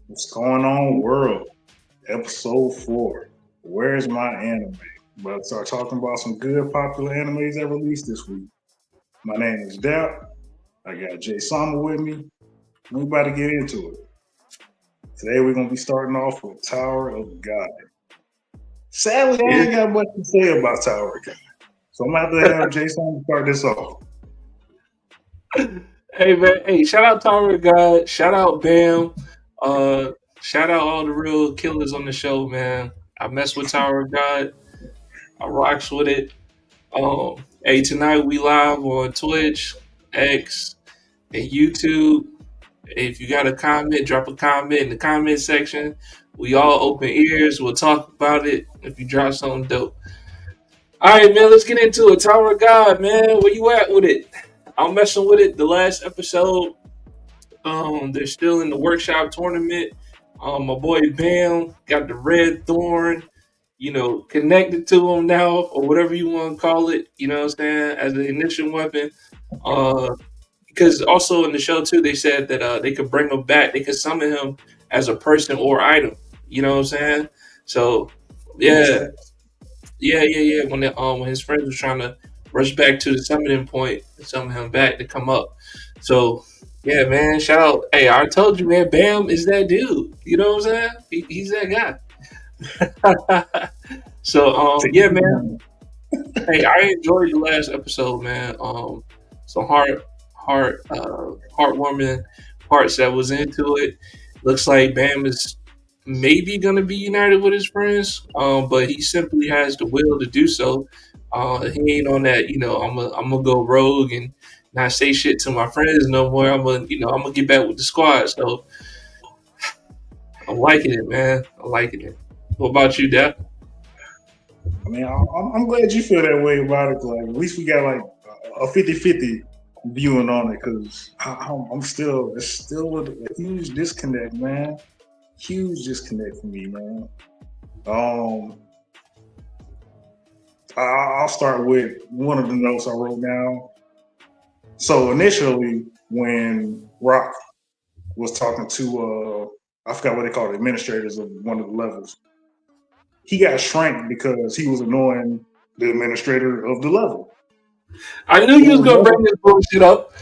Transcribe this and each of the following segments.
What's going on, world? Episode 4. Where's my anime? About to start talking about some good popular animes that released this week. My name is Dap. I got Jay Sama with me. We about to get into it. Today we're gonna be starting off with Tower of God. Sadly, I Yeah. ain't got much to say about Tower of God. So I'm gonna have to have Jay Sama start this off. Hey man, hey, shout out Tower of God, shout out Bam, uh, shout out all the real killers on the show, man. I mess with Tower of God, I rocks with it. Hey, tonight we live on Twitch, X, and YouTube. If you got a comment, drop a comment in the comment section. We all open ears. We'll talk about it. If you drop something dope. All right, man. Let's get into it. Tower of God, man. Where you at with it? I'm messing with it. The last episode. They're still in the workshop tournament. My boy Bam got the red thorn, connected to him now, or whatever you want to call it, you know what I'm saying, as the initial weapon. Uh, because also in the show too, they said that they could bring him back, they could summon him as a person or item, you know what I'm saying? So That's yeah, facts. yeah. When his friends was trying to rush back to the summoning point and summon him back to come up. So yeah, man, shout out. Hey, I told you, man, Bam is that dude. You know what I'm saying? He's that guy. So yeah, man. Hey, I enjoyed the last episode, man. Some heartwarming parts that was into it. Looks like Bam is maybe gonna be united with his friends, but he simply has the will to do so. He ain't on that, I'm gonna go rogue and not say shit to my friends no more. I'm gonna get back with the squad. So I'm liking it, man. I'm liking it. What about you, Dap? I mean, I'm glad you feel that way about it. Like, at least we got like a 50-50 viewing on it because I'm still, it's still a huge disconnect, man. Huge disconnect for me, man. Um, I'll start with one of the notes I wrote down. So initially, when Rock was talking to, I forgot what they call it, administrators of one of the levels, he got shrank because he was annoying the administrator of the level. I knew It you was was gonna never bring this bullshit up.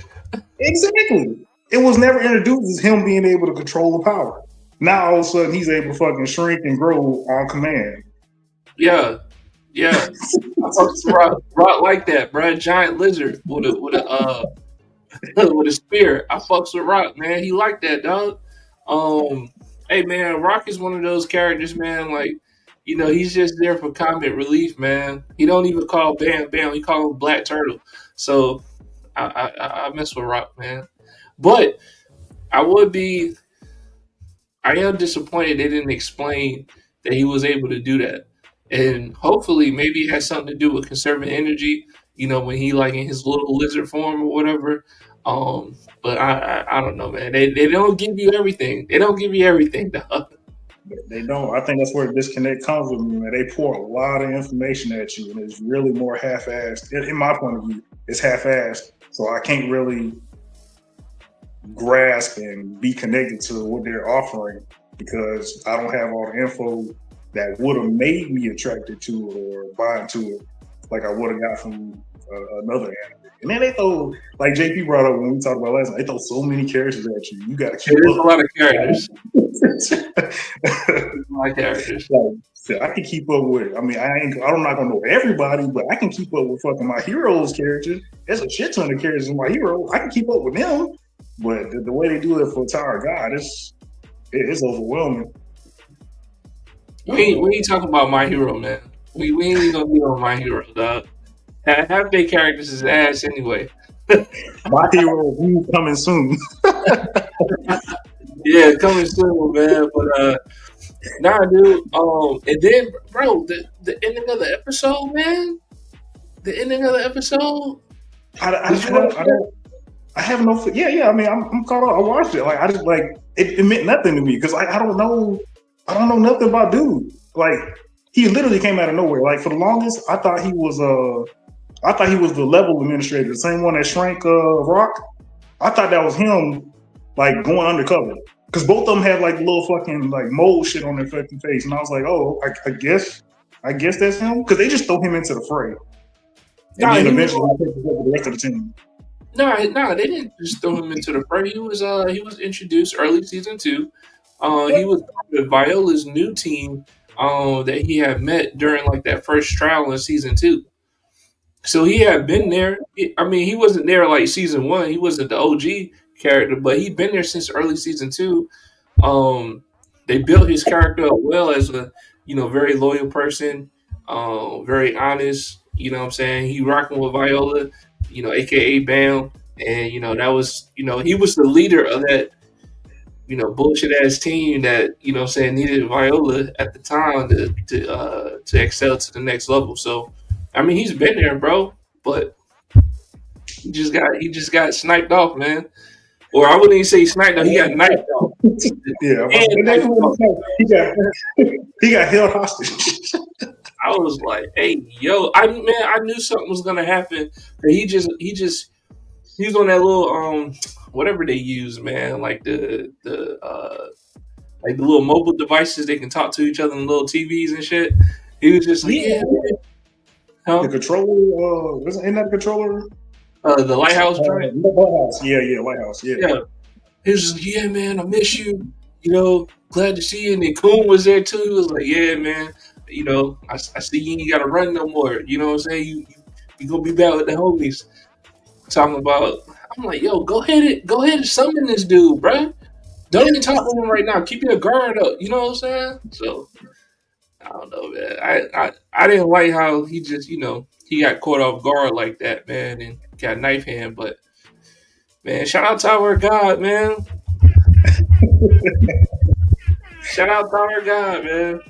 exactly. It was never introduced as him being able to control the power. Now all of a sudden he's able to fucking shrink and grow on command. Yeah, yeah. I fucks with Rock like that, bro. Giant lizard with a with a spear. I fucks with Rock, man. He like that, dog. Um, hey, man, Rock is one of those characters, man. Like, he's just there for comic relief, man. He don't even call Bam Bam. He call him Black Turtle. So I mess with Rock, man. But I would be. I am disappointed they didn't explain that he was able to do that. And hopefully, maybe it has something to do with conserving energy. When he like in his little lizard form or whatever. But I don't know, man. They don't give you everything. They don't give you everything, dog. They don't. I think that's where the disconnect comes with me, man. They pour a lot of information at you, and it's really more half-assed. In my point of view, it's half-assed, so I can't really grasp and be connected to what they're offering because I don't have all the info that would have made me attracted to it or buy into it like I would have got from another anime. And then they throw, like JP brought up when we talked about last night, they throw so many characters at you. You got to keep It is a up. lot of characters. Like, It's a lot of characters. so I can keep up with. I mean, I'm not gonna know everybody, but I can keep up with fucking my heroes' characters. There's a shit ton of characters in my hero. I can keep up with them, but the way they do it for Tower God, it's overwhelming. We ain't talking about My Hero, man. We ain't even gonna be on My Hero, dog. Half their characters is ass anyway. My hero review coming soon. Yeah, coming soon, man. But nah, dude. And then, bro, the ending of the episode, man. The ending of the episode. I, I, Did I you watch don't. I that? don't. I have no. Yeah. I mean, I'm caught up. I watched it. Like I just like it meant nothing to me because I don't know. I don't know nothing about dude. Like he literally came out of nowhere. Like for the longest, I thought he was I thought he was the level administrator, the same one that shrank Rock. I thought that was him, like going undercover. because both of them had like little fucking like mole shit on their fucking face, and I was like, oh, I guess that's him, because they just throw him into the fray, and Nah, then he was. eventually he takes over the rest of the team. Nah, they didn't just throw him into the fray. He was introduced early season 2. He was part of Viola's new team that he had met during like that first trial in season 2. So he had been there. I mean, he wasn't there like season 1. He wasn't the OG character, but he'd been there since early season 2. They built his character up well as a very loyal person, very honest. You know what I'm saying? He rocking with Viola, aka Bam, and that was he was the leader of that bullshit ass team that needed Viola at the time to excel to the next level. So, I mean, he's been there, bro, but he just got sniped off, man. Or I wouldn't even say sniped off. He got knifed off. Yeah, And knifed off. he got held hostage. I was like, "Hey, yo, I knew something was gonna happen." But he was on that little whatever they use, man, like the little mobile devices they can talk to each other on little TVs and shit. He was just like, "Yeah, man." The controller, isn't that the controller? The lighthouse joint. Lighthouse. Yeah, lighthouse. Yeah. Yeah, he was just like, "Yeah, man, I miss you. Glad to see you." And then Coon was there too. He was like, "Yeah, man. I see you ain't got to run no more. You know what I'm saying? You gonna be back with the homies." Talking about, I'm like, "Yo, go ahead and summon this dude, bro. Don't even talk to him right now. Keep your guard up." You know what I'm saying? So I don't know, man. I didn't like how he just he got caught off guard like that, man, and got knife hand. But man, shout out to our God, man. Shout out to our God, man.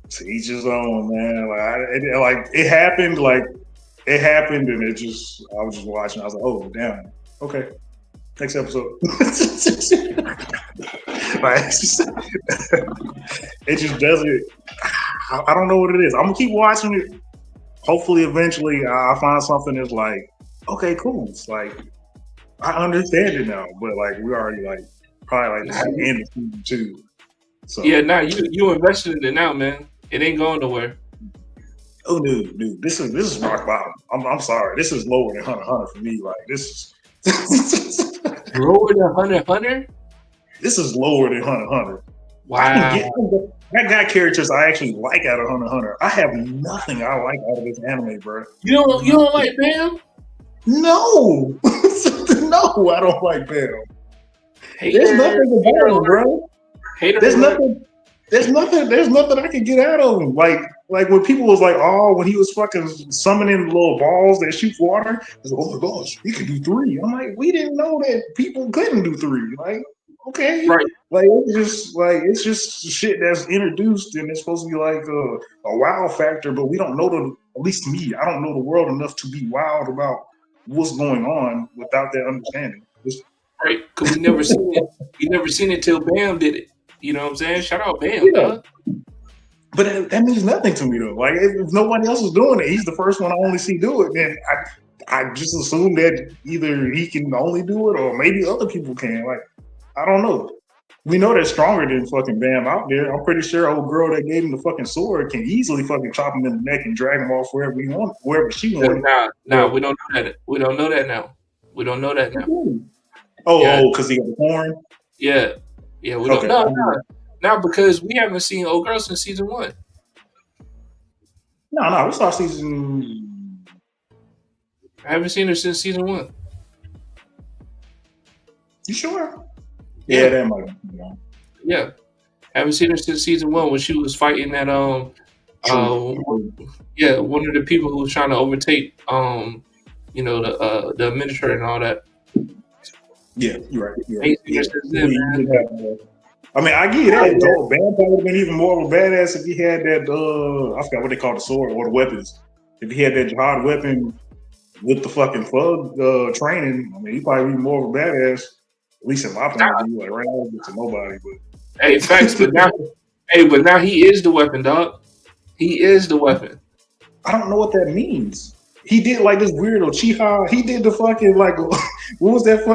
To each his own, man. It happened, and I was just watching. I was like, oh damn, okay, next episode. It just doesn't. I don't know what it is. I'm gonna keep watching it. Hopefully, eventually, I'll find something that's like, okay, cool. It's like I understand it now, but like we already probably the end of season 2. So yeah, you invested in it now, man. It ain't going nowhere. Oh, dude, this is rock bottom. I'm sorry, this is lower than Hunter x Hunter for me. Like this is lower than Hunter x Hunter. This is lower than Hunter x Hunter. Wow. I got characters I actually like out of Hunter x Hunter. I have nothing I like out of this anime, bro. You don't like Bam? No, no, I don't like Bam. There's nothing about him, bro. There's nothing I can get out of him. Like when people was like, oh, when he was fucking summoning little balls that shoot water, was like, oh my gosh, he can do 3. I'm like, we didn't know that people couldn't do 3. Like, okay, right? Like it's just shit that's introduced, and it's supposed to be like a wow factor, but we don't know at least me, I don't know the world enough to be wild about what's going on without that understanding. Right? Because we never seen it. We never seen it till Bam did it. You know what I'm saying? Shout out Bam, dog. But that means nothing to me though. Like if nobody else is doing it, he's the first one I only see do it. Then I just assume that either he can only do it or maybe other people can. Like I don't know. We know they're stronger than fucking Bam out there. I'm pretty sure old girl that gave him the fucking sword can easily fucking chop him in the neck and drag him off wherever she wants. Nah, we don't know that. We don't know that now. We don't know that now. Oh, because he got the horn? Yeah. Yeah, we don't know. Now because we haven't seen old girl since season 1. No, we saw season. I haven't seen her since season 1. You sure? Yeah, that might be. Yeah, I haven't seen her since season 1 when she was fighting that one of the people who was trying to overtake the administrator and all that. Yeah, you're right. I mean, I give you that. Bam would have been even more of a badass if he had that. I forgot what they call the sword or the weapons. If he had that jihad weapon with the fucking thug training, I mean, he'd probably be more of a badass. At least in my point of view, like right now, it's to nobody. But hey, facts. But now he is the weapon, dog. He is the weapon. I don't know what that means. he did like this weirdo Chiha. He did the fucking like what was that?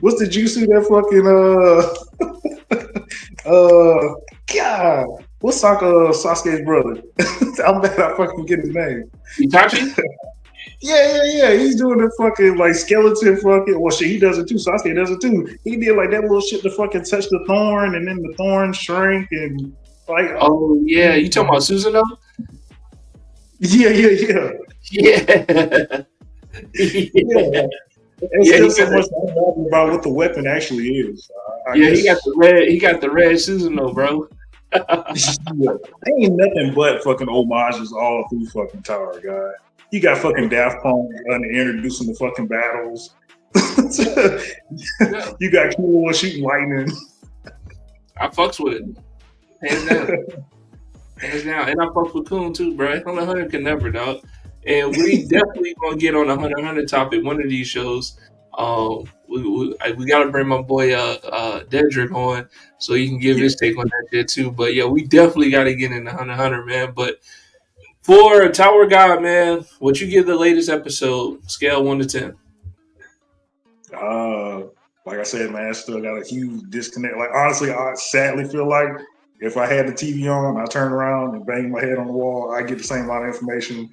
What's the jutsu that fucking God? What's Sasuke's brother? I'm mad I fucking get his name. Itachi? Yeah. He's doing the fucking like skeleton fucking. Well, shit, he does it too. Sasuke does it too. He did like that little shit to fucking touch the thorn, and then the thorn shrank and like. Oh yeah, you talking about Susanoo? Yeah. Yeah. Yeah. Yeah. It's Yeah, still he so got much the, to talk about what the weapon actually is. I yeah, he got guess the red he got the red Susanoo, bro. yeah. Ain't nothing but fucking homages all through fucking Tower God. You got fucking Daft Punk introducing the fucking battles. Yeah, You got Killua shooting lightning. I fucks with it. Hands down. Hands down. And I fucks with Coon too, bro. Hunter x Hunter can never, dog. And we definitely gonna get on a Hunter x Hunter topic one of these shows. We gotta bring my boy Dedrick on so he can give Yeah. his take on that shit too. But yeah, we definitely gotta get into Hunter x Hunter, man. But for Tower God, man, what you give the latest episode, scale 1 to 10? Uh, like I said, man, I still got a huge disconnect. Like honestly, I sadly feel like if I had the TV on, I turn around and bang my head on the wall, I get the same amount of information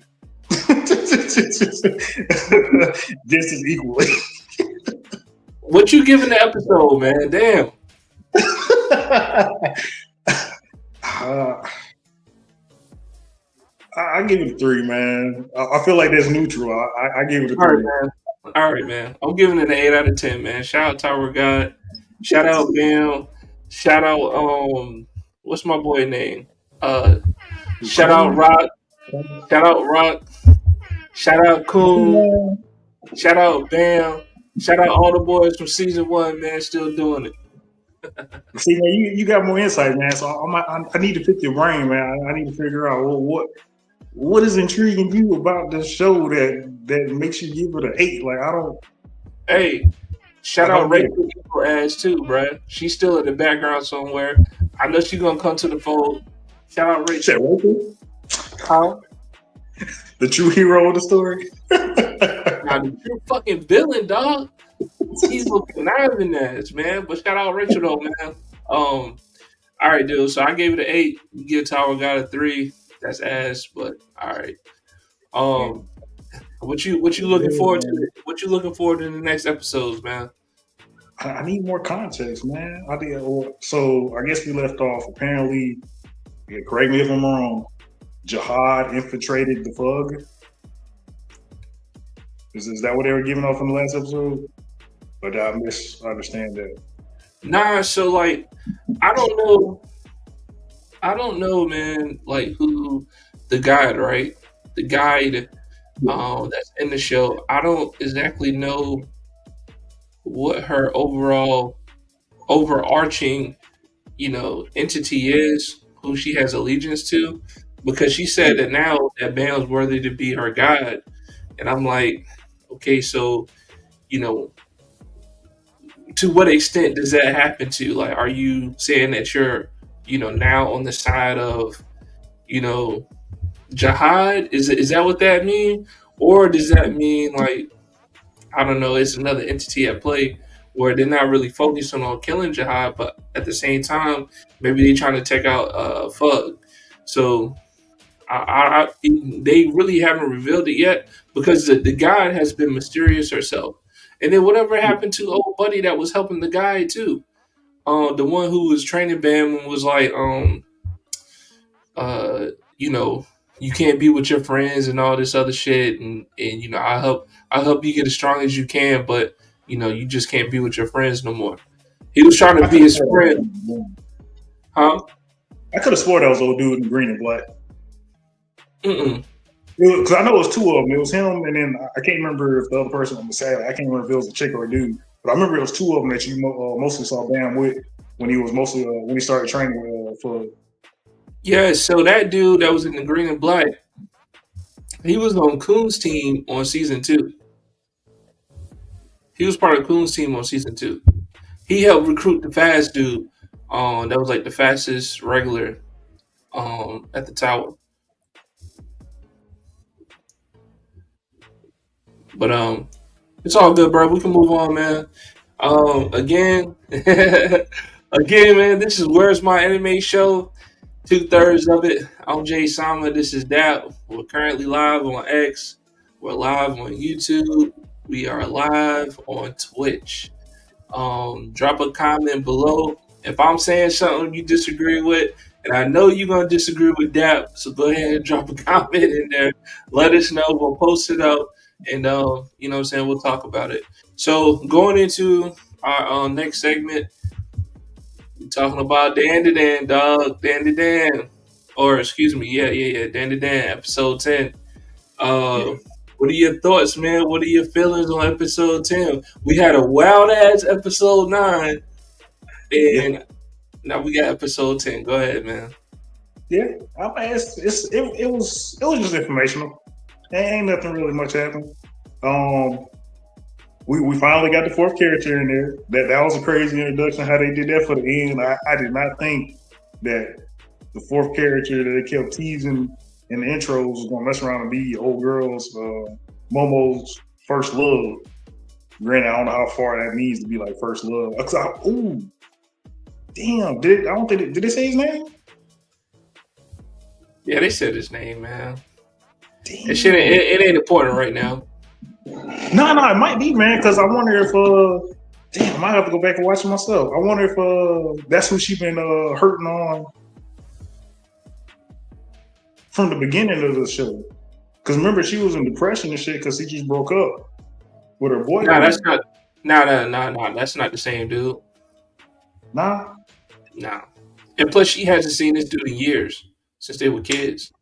What you, just as equally. what you giving the episode, man? Damn. uh, I give it a 3, man. I feel like that's neutral. I give it a All right, 3. man. All right, man. I'm giving it an 8 out of 10, man. Shout out Tower God. Shout out Bam. Shout out what's my boy name? Uh shout out Cool. Rock. Shout out Rock. Shout out Coon. Shout out Bam. Shout out all the boys from season 1, man, still doing it. See, man, you got more insight, man. So I need to pick your brain, man. I need to figure out what is intriguing you about this show that makes you give it an 8. Like Hey, shout I out don't get Rachel it. Eagle ass too, bruh. She's still in the background somewhere. I know she's gonna come to the fold. Shout out You said Rachel. Roku, Huh? the true hero of the story. Now the true fucking villain, dog. Evil conniving ass, man. But shout out Rachel though, man. All right, dude. So I gave it an 8. You give Tower God a 3. That's ass, but all right. Um, what you looking forward to? What you looking forward to in the next episodes, man? I need more context, man. So I guess we left off. Apparently, yeah, correct me if I'm wrong. Jihad infiltrated the Fug. Is that what they were giving off in the last episode? But I misunderstand that. Nah. So like, I don't know. I don't know, man. Like who the guide, right? The guide that's in the show. I don't exactly know what her overall overarching entity is, who she has allegiance to, because she said that now that Bam's worthy to be her god, and I'm like, okay, so you know, to what extent does that happen to? Like, are you saying that you're, now on the side of, you know, jihad? Is that what that mean, or does that mean like I don't know, it's another entity at play where they're not really focusing on killing Jihad, but at the same time, maybe they're trying to take out Fug. So they really haven't revealed it yet because the guide has been mysterious herself. And then whatever happened to old buddy that was helping the guy too, the one who was training Bam and was like, uh, you know, you can't be with your friends and all this other shit, and I help you get as strong as you can, but you just can't be with your friends no more. He was trying to I be could have his swore friend, huh? I could have swore that was old dude in green and black. Mm-mm. Because I know it was two of them. It was him, and then I can't remember if the other person was sad. I can't remember if it was a chick or a dude. But I remember it was two of them that you mostly saw Bam with when he was mostly when he started training for. Yeah, so that dude that was in the green and black, he was on Coon's team on season 2. He was part of Coon's team on season 2. He helped recruit the fast dude. That was like the fastest regular at the tower. But it's all good, bro. We can move on, man. Again, again, man. This is Where's My Anime Show. 2/3 of it. I'm Jay Sama. This is that. We're currently live on X. We're live on YouTube. We are live on Twitch. Drop a comment below. If I'm saying something you disagree with, and I know you're gonna disagree with that, so go ahead and drop a comment in there. Let us know. We'll post it up, and you know what I'm saying, we'll talk about it. So going into our next segment, we're talking about Dan to Dan, dog. Dan to Dan. Or excuse me, yeah. Dan to Dan, episode 10. Yeah, Uh what are your thoughts, man? What are your feelings on episode 10? We had a wild ass episode 9, yeah, and now we got episode 10. Go ahead, man. yeah. I mean, it was just informational. Ain't nothing really much happened. Um, we finally got the fourth character in there. That was a crazy introduction. How they did that for the end. I did not think that the fourth character that they kept teasing in the intros was gonna mess around and be old girl's Momo's first love. Granted, I don't know how far that means to be like first love. Ooh, damn! I don't think did they say his name? Yeah, they said his name, man. It shit, Damn. it ain't important right now. No, it might be, man. Because I wonder if damn, I might have to go back and watch it myself. I wonder if that's who she been hurting on from the beginning of the show. Because remember, she was in depression and shit because he just broke up with her Nah, that's boyfriend. not. Nah. That's not the same dude. Nah, Nah. And plus, she hasn't seen this dude in years since they were kids.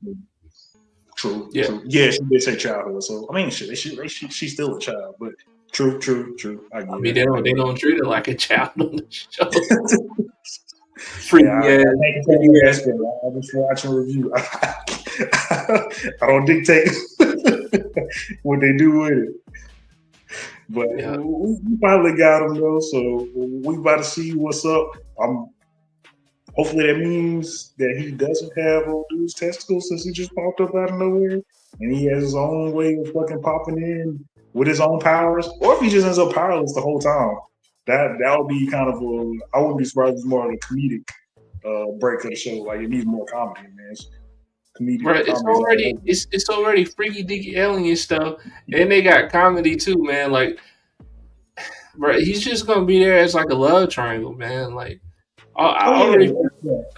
true, Yeah. true. Yeah, she did say childhood. So I mean, shit, she's still a child, but true. I get I mean, it. I they get don't treat her like a child on the show. it. Yeah, Freaky I ass, can't control freaky that ass. aspect. I just watch and review. I don't dictate what they do with it. But Yeah. we finally got him though, so we about to see what's up. Hopefully that means that he doesn't have old dude's testicles since he just popped up out of nowhere, and he has his own way of fucking popping in with his own powers, or if he just ends up powerless the whole time. That would be kind of I wouldn't be surprised if it's more of a comedic break of the show. Like it needs more comedy, man. Comedic Bro, it's comedy is all already over. it's already freaky dicky alien stuff, and they got comedy too, man. Like, bro, he's just gonna be there as like a love triangle, man. Like, I Oh yeah,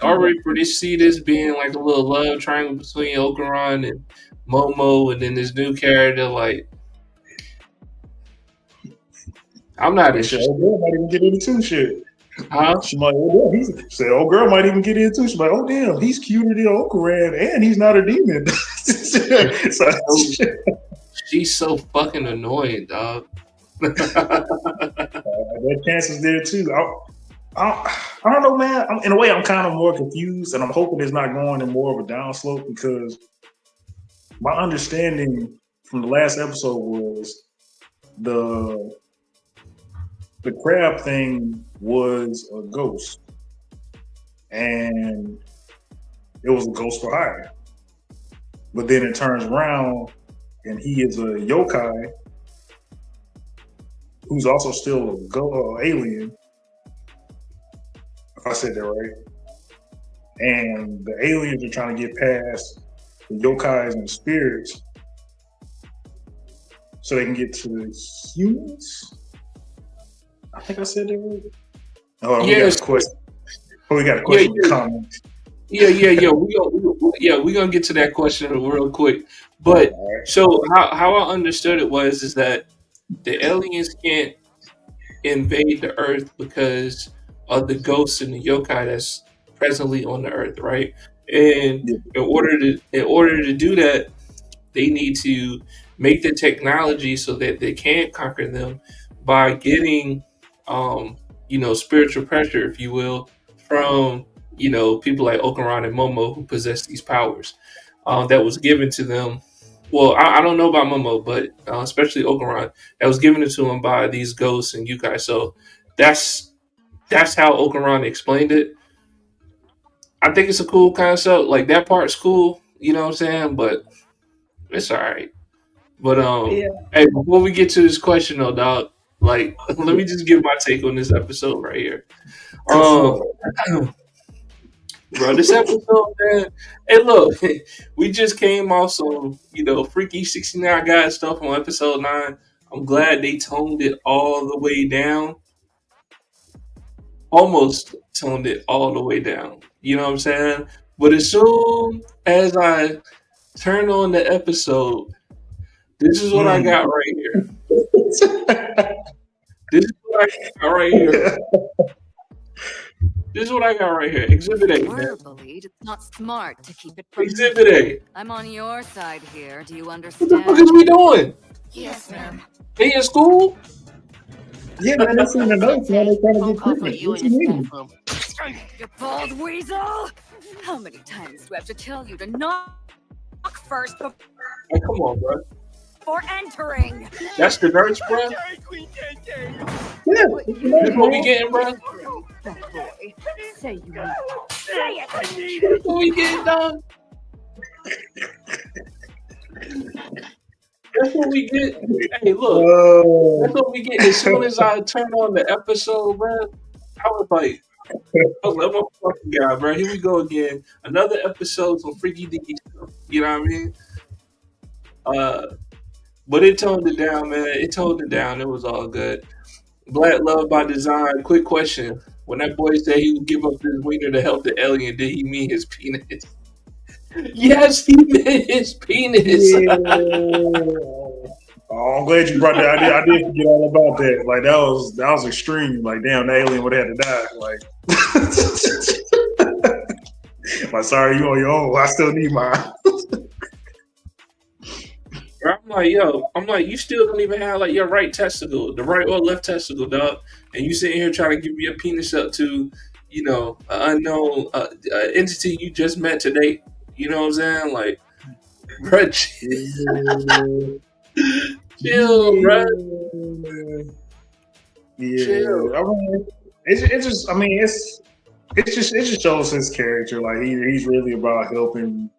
already foresee this being like a little love triangle between Okuran and Momo, and then this new character. Like, I'm not and shit. interested, Old girl might even get into shit. huh? She might, oh damn, he's say, old girl might even get into. She's like, oh damn, he's cuter than Okaran, and he's not a demon. So, So, she's so fucking annoying, dog. that chance is there too. I don't know, man. In a way, I'm kind of more confused, and I'm hoping it's not going in more of a downslope because my understanding from the last episode was the the crab thing was a ghost, and it was a ghost for hire. But then it turns around, and he is a yokai who's also still a alien. If I said that right. And the aliens are trying to get past the yokais and the spirits so they can get to the humans. I think I said that right. Oh, we got Yes, a question. Oh, we got a yeah, question in the comments. yeah. We gonna get to that question real quick. But All right. so how I understood it is that the aliens can't invade the Earth because of the ghosts and the yokai that's presently on the Earth, right? And Yeah. in order to do that, they need to make the technology so that they can conquer them by getting, spiritual pressure, if you will, from people like Okuran and Momo who possess these powers that was given to them. Well, I don't know about Momo, but especially Okuran, that was given to him by these ghosts and Yukai. So that's that's how Okuran explained it. I think it's a cool concept. Like that part's cool, you know what I'm saying? But it's all right. But hey, before we get to this question though, dog, like let me just give my take on this episode right here. Go Um, for bro, this episode, man. Hey, look, we just came off some, Freaky 69 guy stuff on episode 9. I'm glad they toned it all the way down. Almost toned it all the way down. You know what I'm saying? But as soon as I turn on the episode, this is what I got right here. This is what I got right here. This is what I got right here. Exhibit A, man. Verbally, it's not smart to keep it from me. Exhibit A. I'm on your side here. Do you What the understand? fuck is we doing? Yes, ma'am. They in school? Yeah, man, that's in the notes, man. They're trying to get treatment. What you mean? You bald weasel! How many times do I have to tell you to knock first Hey, come on, bro. before entering? That's the nurse, bro. Yeah, This what we getting, bro. That boy. Say you mean it. Say it! This what we getting, dog. That's what we get. Hey, look. That's what we get. As soon as I turn on the episode, bro, I was like, I'm a fucking guy, bro. Here we go again. Another episode from Freaky Deaky stuff. You know what I mean? But it toned it down, man. It toned it down. It was all good. Black love by design. Quick question: when that boy said he would give up his wiener to help the alien, did he mean his penis? Yes, he meant his penis. yeah. Oh, I'm glad you brought that. I did forget all about that. Like that was extreme. Like damn, the alien would have had to die. Like, I'm sorry, you on your own. I still need mine. I'm like, you still don't even have like your right testicle, the right or left testicle, dog, and you sitting here trying to give your penis up to, an unknown entity you just met today. You know what I'm saying? Like, bro, chill, bro. Yeah, Chill. I mean, it just shows his character. Like he's really about helping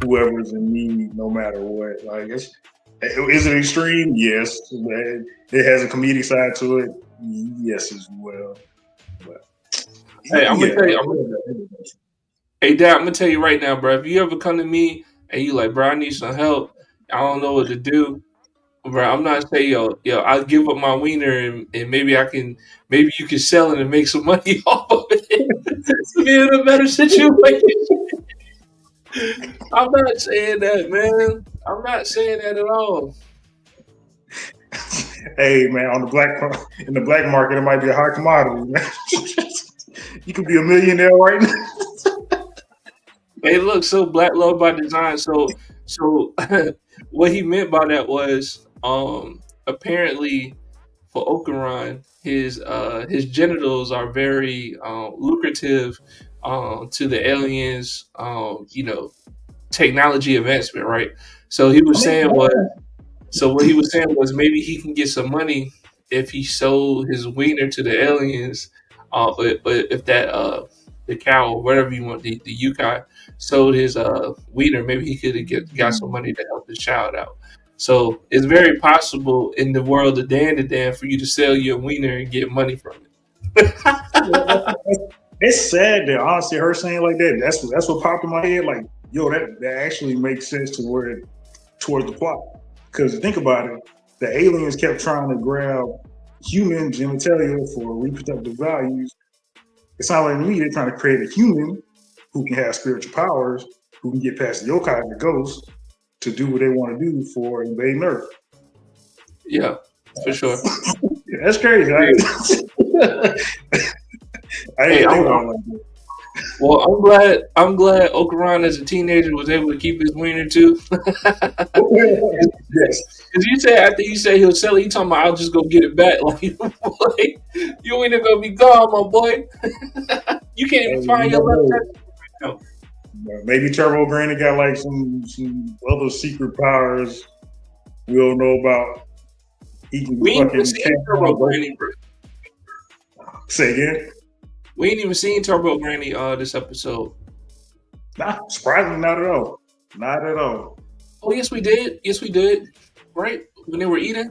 whoever's in need, no matter what. Like, is it extreme? Yes. It has a comedic side to it. Yes, as well. But, hey, I'm gonna tell you. Hey, Dad, I'm gonna tell you right now, bro. If you ever come to me and you like, bro, I need some help. I don't know what to do, bro. I'm not saying, yo, I'll give up my wiener and maybe you can sell it and make some money off of it. Be in a better situation. I'm not saying that, man. I'm not saying that at all. Hey, man, in the black market, it might be a high commodity, man. You could be a millionaire right now. Hey, look, so black love by design. So what he meant by that was apparently for Okuran, his genitals are very lucrative to the aliens, technology advancement, right? So he was saying what he was saying was maybe he can get some money if he sold his wiener to the aliens, but if that the cow or whatever you want, the yukai sold his wiener, maybe he could have got some money to help his child out. So it's very possible in the world of Dan for you to sell your wiener and get money from it. It's sad that honestly her saying like that, that's what popped in my head. Like, yo, that actually makes sense towards the plot. Because think about it, the aliens kept trying to grab human genitalia for reproductive values. It sounds like to me they're trying to create a human who can have spiritual powers, who can get past the yokai and the ghosts to do what they want to do for invading Earth. Yeah, for sure. Yeah, that's crazy. Well, I'm glad Okuran as a teenager was able to keep his wiener too. Yes. Because you said after you say he'll sell it, you talking about I'll just go get it back. Like, boy, your wiener gonna be gone, my boy. You can't even find your left testicle. Maybe Turbo Granny got like some other secret powers we don't know about. He can We ain't fucking even seen Turbo Granny, bro. Say again? We ain't even seen Turbo Granny this episode. Nah, surprisingly, not at all. Not at all. Oh, yes, we did. Yes, we did. right? When they were eating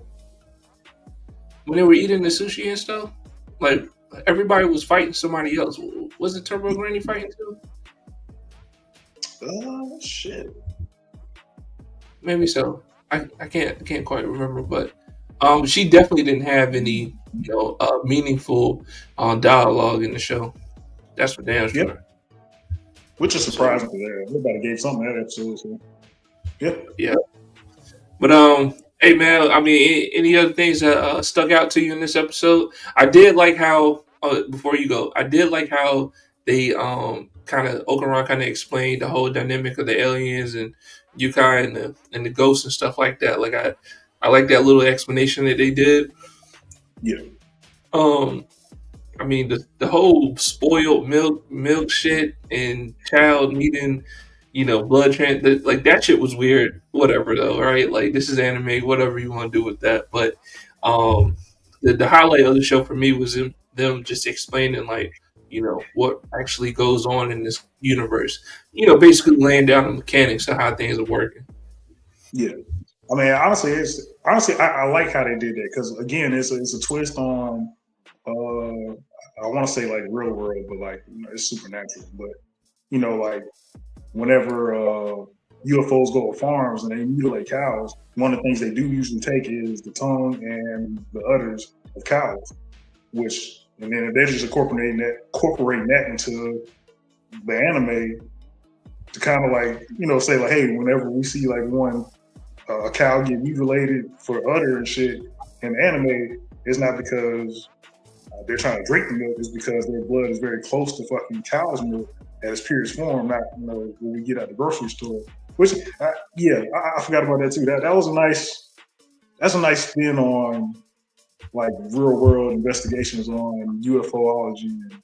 the sushi and stuff, like everybody was fighting somebody else. Was it Turbo Granny fighting too? Shit. Maybe so. I can't quite remember, but she definitely didn't have any meaningful dialogue in the show. That's for damn Yep. sure. Which is So surprising because everybody gave something that episode. So yeah. yeah, but hey man, I mean, any other things that stuck out to you in this episode? I did like how before you go, I did like how they kind of Okuran kind of explained the whole dynamic of the aliens and Yukai and the ghosts and stuff like that. Like I like that little explanation that they did. Yeah. Um, I mean, the whole spoiled milk shit and child needing, blood like that shit was weird. Whatever though, right? Like this is anime, whatever you want to do with that. But um, the highlight of the show for me was them just explaining like what actually goes on in this universe. Basically laying down the mechanics of how things are working. Yeah. I mean, honestly, I like how they did that because again, it's a twist on. I want to say like real world, but like it's supernatural. But like whenever UFOs go to farms and they mutilate cows, one of the things they do usually take is the tongue and the udders of cows, which and then they're just incorporating that into the anime to kind of like say like, hey, whenever we see like a cow get mutilated for udder and shit in anime, it's not because they're trying to drink the milk, it's because their blood is very close to fucking cow's milk at its purest form, not when we get at the grocery store. Which, I forgot about that too. That was that's a nice spin on like real world investigations on UFOlogy and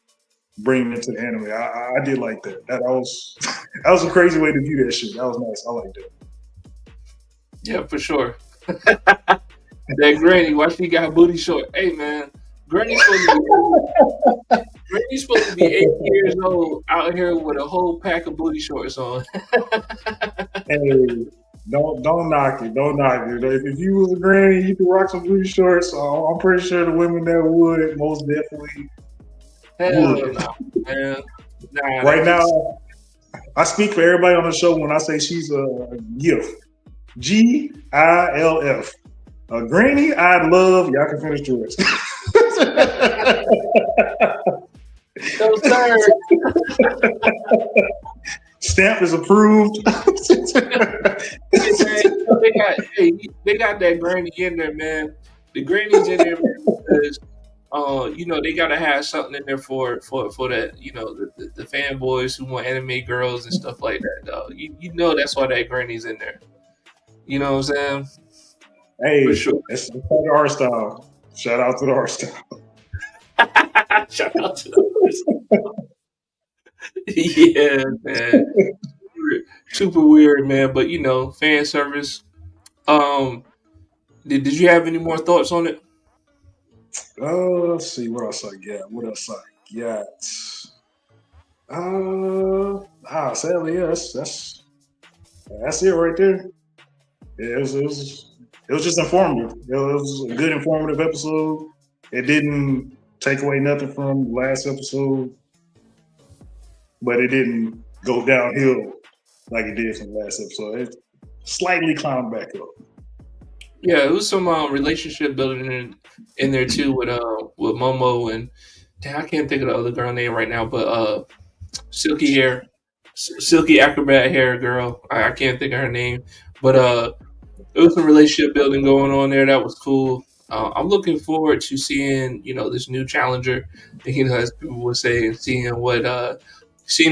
bringing it to the anime. I did like that. That was that was a crazy way to view that shit. That was nice. I liked it. Yeah, for sure. That Granny, why she got her booty short? Hey man, Granny's supposed to be 8 years old out here with a whole pack of booty shorts on. Hey, don't knock it. Don't knock it. If you was a granny, you could rock some booty shorts. So I'm pretty sure the women that would most definitely Hell would. no, man. Nah, Right now, I speak for everybody on the show when I say she's a GIF. GILF. A granny I'd love. Y'all can finish yours. No, sir. Stamp is approved. They got that granny in there, man. The granny's in there because they gotta have something in there for that, the fanboys who want anime girls and stuff like that, dog. You know that's why that granny's in there. You know what I'm saying? Hey, For sure. that's the art style. Shout out to the art style. Shout out to the yeah, man. Super weird, man. But fan service. Did you have any more thoughts on it? Let's see what else I got. Sadly, yes, that's it right there. Yeah, it was just informative. It was a good informative episode. It didn't take away nothing from the last episode, but it didn't go downhill like it did from the last episode. It slightly climbed back up. Yeah, it was some relationship building in there too with Momo and I can't think of the other girl name right now, but silky acrobat hair girl. I can't think of her name, but there was some relationship building going on there. That was cool. I'm looking forward to seeing this new challenger. As people would say, and seeing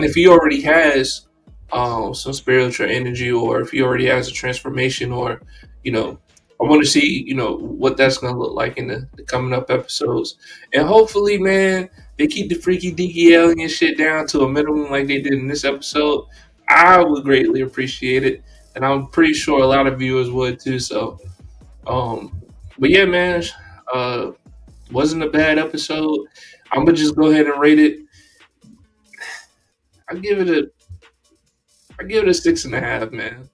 if he already has some spiritual energy, or if he already has a transformation, or I want to see what that's going to look like in the coming up episodes, and hopefully, man, they keep the freaky deaky alien shit down to a minimum like they did in this episode. I would greatly appreciate it, and I'm pretty sure a lot of viewers would too. So, but yeah, man, wasn't a bad episode. I'm gonna just go ahead and rate it. I give it a 6.5, man.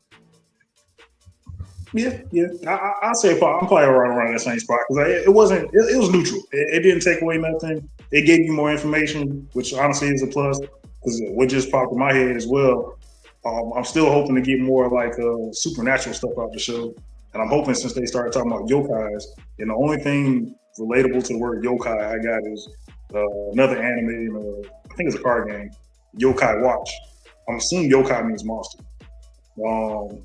Yeah. I'll say I'm probably right around that same spot because it wasn't. It was neutral. It didn't take away nothing. It gave you more information, which honestly is a plus. Because what just popped in my head as well. I'm still hoping to get more like supernatural stuff out the show, and I'm hoping since they started talking about yokais, and the only thing relatable to the word yokai I got is another anime. I think it's a card game, Yokai Watch. I'm assuming yokai means monster. Um,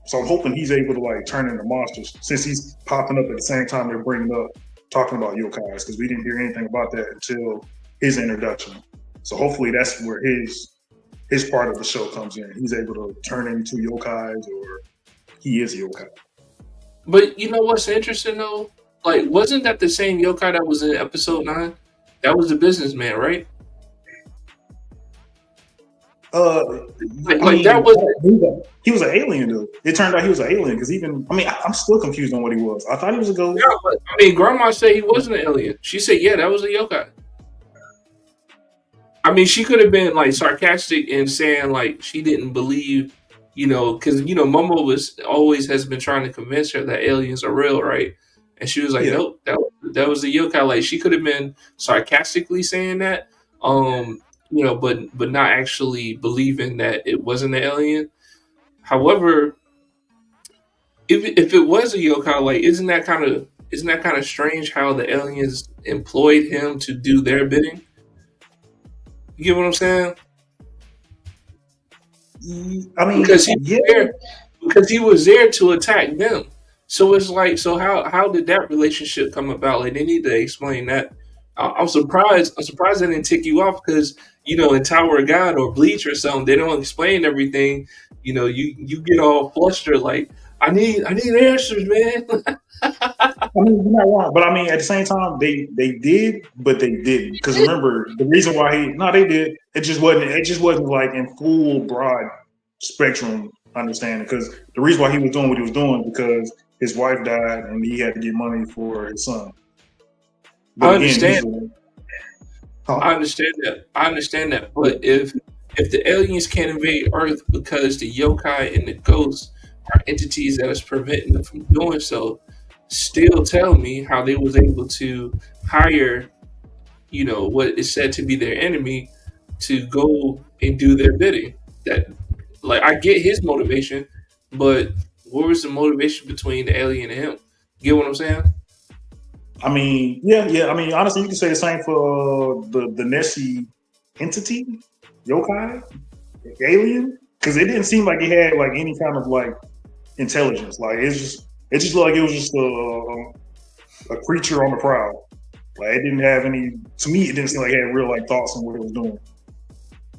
so I'm hoping he's able to like turn into monsters since he's popping up at the same time they're bringing up talking about yokais because we didn't hear anything about that until his introduction. So hopefully that's where his part of the show comes in. He's able to turn into yokais or he is a yokai. But you know what's interesting though? Like, wasn't that the same yokai that was in episode 9? That was the businessman, right? Uh, Like, I like that mean, was he was an alien though. It turned out he was an alien because I'm still confused on what he was. I thought he was a ghost. yeah. But, I mean, Grandma said he wasn't an alien. She said, yeah, that was a yokai. I mean, she could have been like sarcastic and saying like she didn't believe, because Momo was always has been trying to convince her that aliens are real, right? And she was like, Yeah, nope, that was a yokai. Like she could have been sarcastically saying that, but not actually believing that it wasn't an alien. However, if it was a yokai, like isn't that kind of strange how the aliens employed him to do their bidding? You get what I'm saying? I mean, Because he was yeah. there because he was there to attack them. So it's like, so how did that relationship come about? Like they need to explain that. I'm surprised. I'm surprised they didn't tick you off because in Tower of God or Bleach or something, they don't explain everything. You get all flustered like I need answers, man. I mean, you're not wrong, but I mean, at the same time, they did, but they didn't. Because remember, the reason why they did. It just wasn't like in full broad spectrum understanding. Because the reason why he was doing what he was doing because his wife died and he had to get money for his son. But I again, understand. huh? I understand that. I understand that. But if the aliens can't invade Earth because the yokai and the ghosts are entities that is preventing them from doing so, still tell me how they was able to hire, what is said to be their enemy to go and do their bidding. That like I get his motivation, but what was the motivation between the alien and him? Get what I'm saying? I mean, yeah. I mean, honestly, you can say the same for the Nessie entity, yokai, alien, because it didn't seem like it had like any kind of like intelligence. Like it just looked like it was just a creature on the prowl. Like it didn't have any. To me, it didn't seem like it had real like thoughts on what it was doing.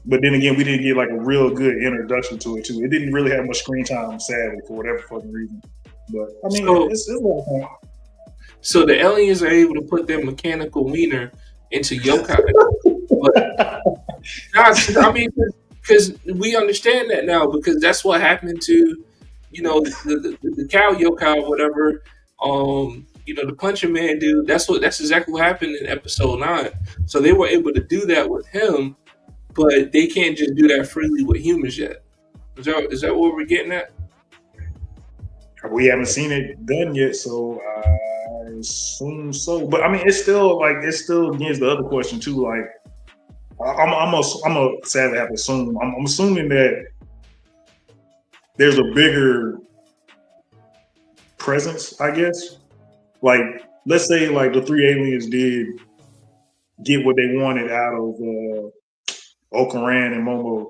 But then again, we didn't get like a real good introduction to it too. It didn't really have much screen time, sadly, for whatever fucking reason. But I mean, So it's a lot of fun. so the aliens are able to put their mechanical wiener into yokai. But I mean, because we understand that now because that's what happened to, the cow yokai or whatever. The punching man dude. That's exactly what happened in episode 9. So they were able to do that with him, but they can't just do that freely with humans yet. Is that what we're getting at? We haven't seen it done yet, so I assume so. But I mean, it's still against the other question too. Like, I'm a sadly have to assume. I'm assuming that there's a bigger presence, I guess. Like, let's say like the three aliens did get what they wanted out of Okaran and Momo.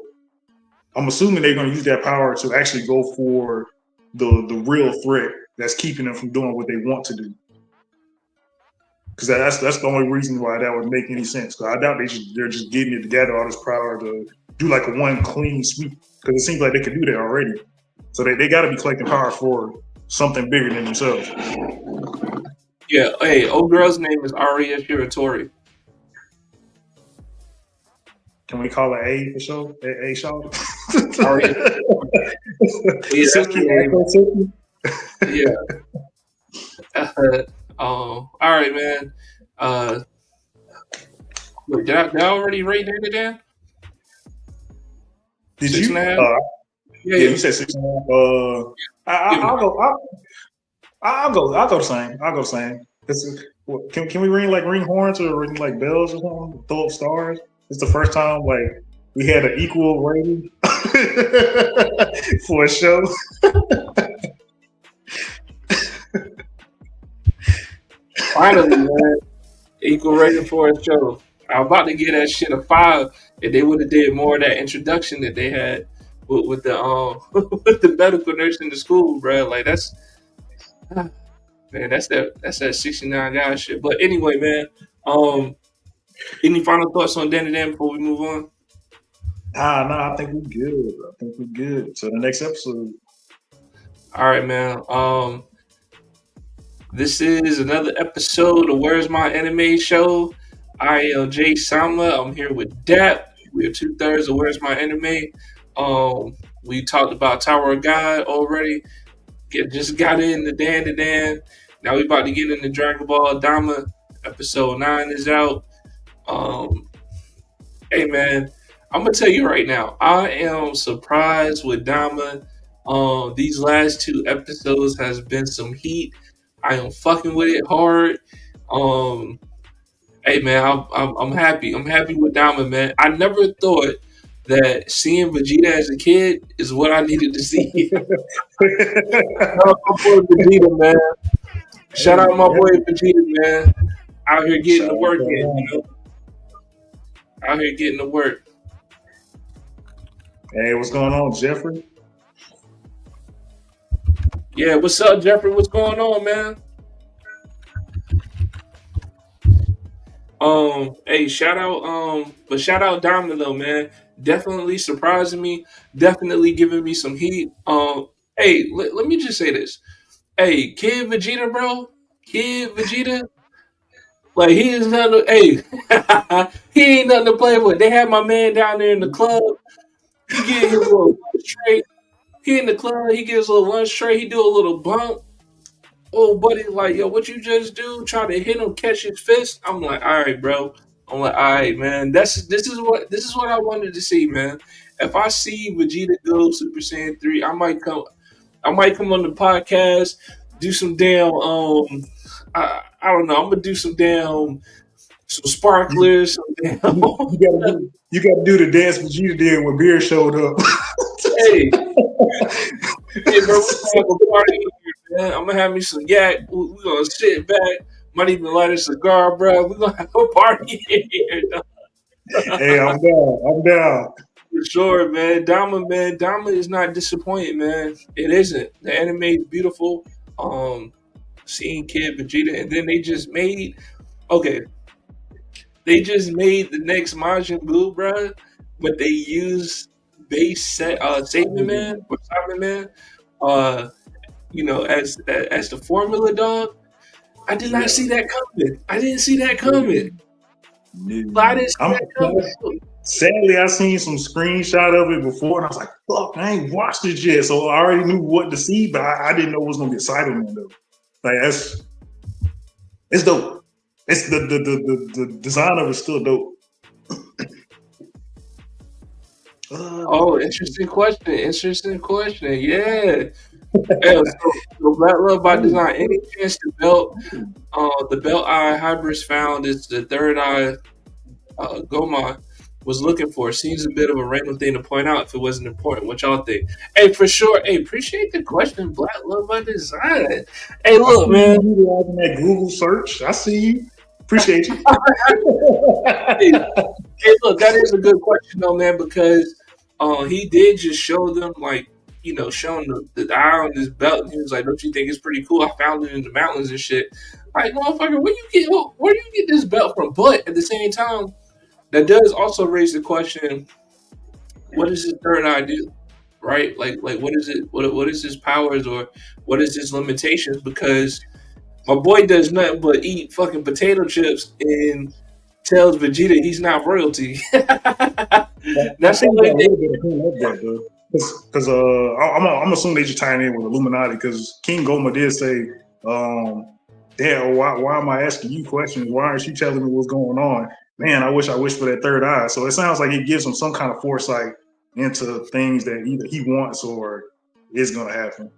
I'm assuming they're going to use that power to actually go for the real threat that's keeping them from doing what they want to do. Because that's the only reason why that would make any sense. Because I doubt they're just getting it together all this power to do like a one clean sweep. Because it seems like they could do that already. So they got to be collecting power for something bigger than themselves. Yeah. Hey, old girl's name is Aria Shiratori. Can we call it A for sure? A shout? Aria. Yeah, that's Silky, the Afro Silky. name. Yeah. All right, man. Wait, did I already rate it down? Did Six and a you? half? Yeah, Yeah, yeah. you said 6.5. I'll go. I'll go the same. I'll go the same. Can we ring horns or ring like bells or something? Throw up stars. It's the first time like we had an equal rating for a show. Finally, man, equal rating for a show. I was about to give that shit a 5 if they would have did more of that introduction that they had with the with the medical nurse in the school, bro. Like that's man, that's that 69 guy shit. But anyway, man, any final thoughts on Dan and Dan before we move on? Nah, I think we're good. I think we're good. So the next episode. All right, man. This is another episode of Where's My Anime Show. I am Jay Sama. I'm here with Dap. We're 2/3 of Where's My Anime. We talked about Tower of God already. Just got into Dan to Dan. Now we about to get into Dragon Ball Dama. Episode 9 is out. Hey man, I'm gonna tell you right now, I am surprised with Dama. These last 2 episodes has been some heat. I am fucking with it hard. Hey man, I'm happy. I'm happy with Dama, man. I never thought that seeing Vegeta as a kid is what I needed to see. Shout out my boy Vegeta, man. Shout out my boy Vegeta, man. Out here getting to work in, you know. Out here getting to work. Hey, what's going on, Jeffrey? Yeah, what's up, Jeffrey? What's going on, man? Hey, shout out Domino though, man. Definitely surprising me. Definitely giving me some heat. Hey, let me just say this. Hey, Kid Vegeta, bro. Kid Vegeta. Like he is nothing. Hey, he ain't nothing to play with. They had my man down there in the club. He get his little lunch tray. He in the club. He gets a little lunch tray. He do a little bump. Oh, buddy, like, yo, what you just do? Try to hit him, catch his fist. I'm like, all right, bro. I'm like, all right, man. This is what I wanted to see, man. If I see Vegeta go Super Saiyan 3, I might come on the podcast, do some damn I don't know. I'm gonna do some sparklers, some damn. You gotta do the dance Vegeta did when Beer showed up. Hey, hey, bro, we're gonna have a party here, man. I'm gonna have me some yak. We're gonna sit back. Might even light a cigar, bro. We're gonna have a party here. Hey, I'm down. For sure, man. Dama is not disappointing, man. It isn't. The anime is beautiful. Seeing Kid Vegeta, and then they just made the next Majin Buu, bro. But they used base set Saban Man or Simon Man, as the formula dog. I did not see that coming. I didn't see that coming. Sadly, I seen some screenshot of it before, and I was like, "Fuck, I ain't watched it yet." So I already knew what to see, but I didn't know it was gonna be a Cyberman though. Like it's dope. It's the design of it's still dope. Interesting question. Yeah. So Black Love by Design. Any chance the belt eye hybrids found is the third eye Goma was looking for. Seems a bit of a random thing to point out if it wasn't important. What y'all think? Hey, for sure. Hey, appreciate the question. Black Love by Design. Hey, look, man. Utilizing that Google search. I see you. Appreciate you. Hey, look, that is a good question though, man, because he did just show them showing the eye on this belt, and he was like, "Don't you think it's pretty cool? I found it in the mountains and shit." Like, motherfucker, where do you get this belt from? But at the same time, that does also raise the question: what does his third eye do? Right? Like what is it? What is his powers, or what is his limitations? Because my boy does nothing but eat fucking potato chips and tells Vegeta he's not royalty. That's it. Because I'm assuming they just tying in with Illuminati, because King Goma did say, "Dad, why am I asking you questions? Why aren't you telling me what's going on? Man, I wish for that third eye." So it sounds like it gives him some kind of foresight into things that either he wants or is going to happen.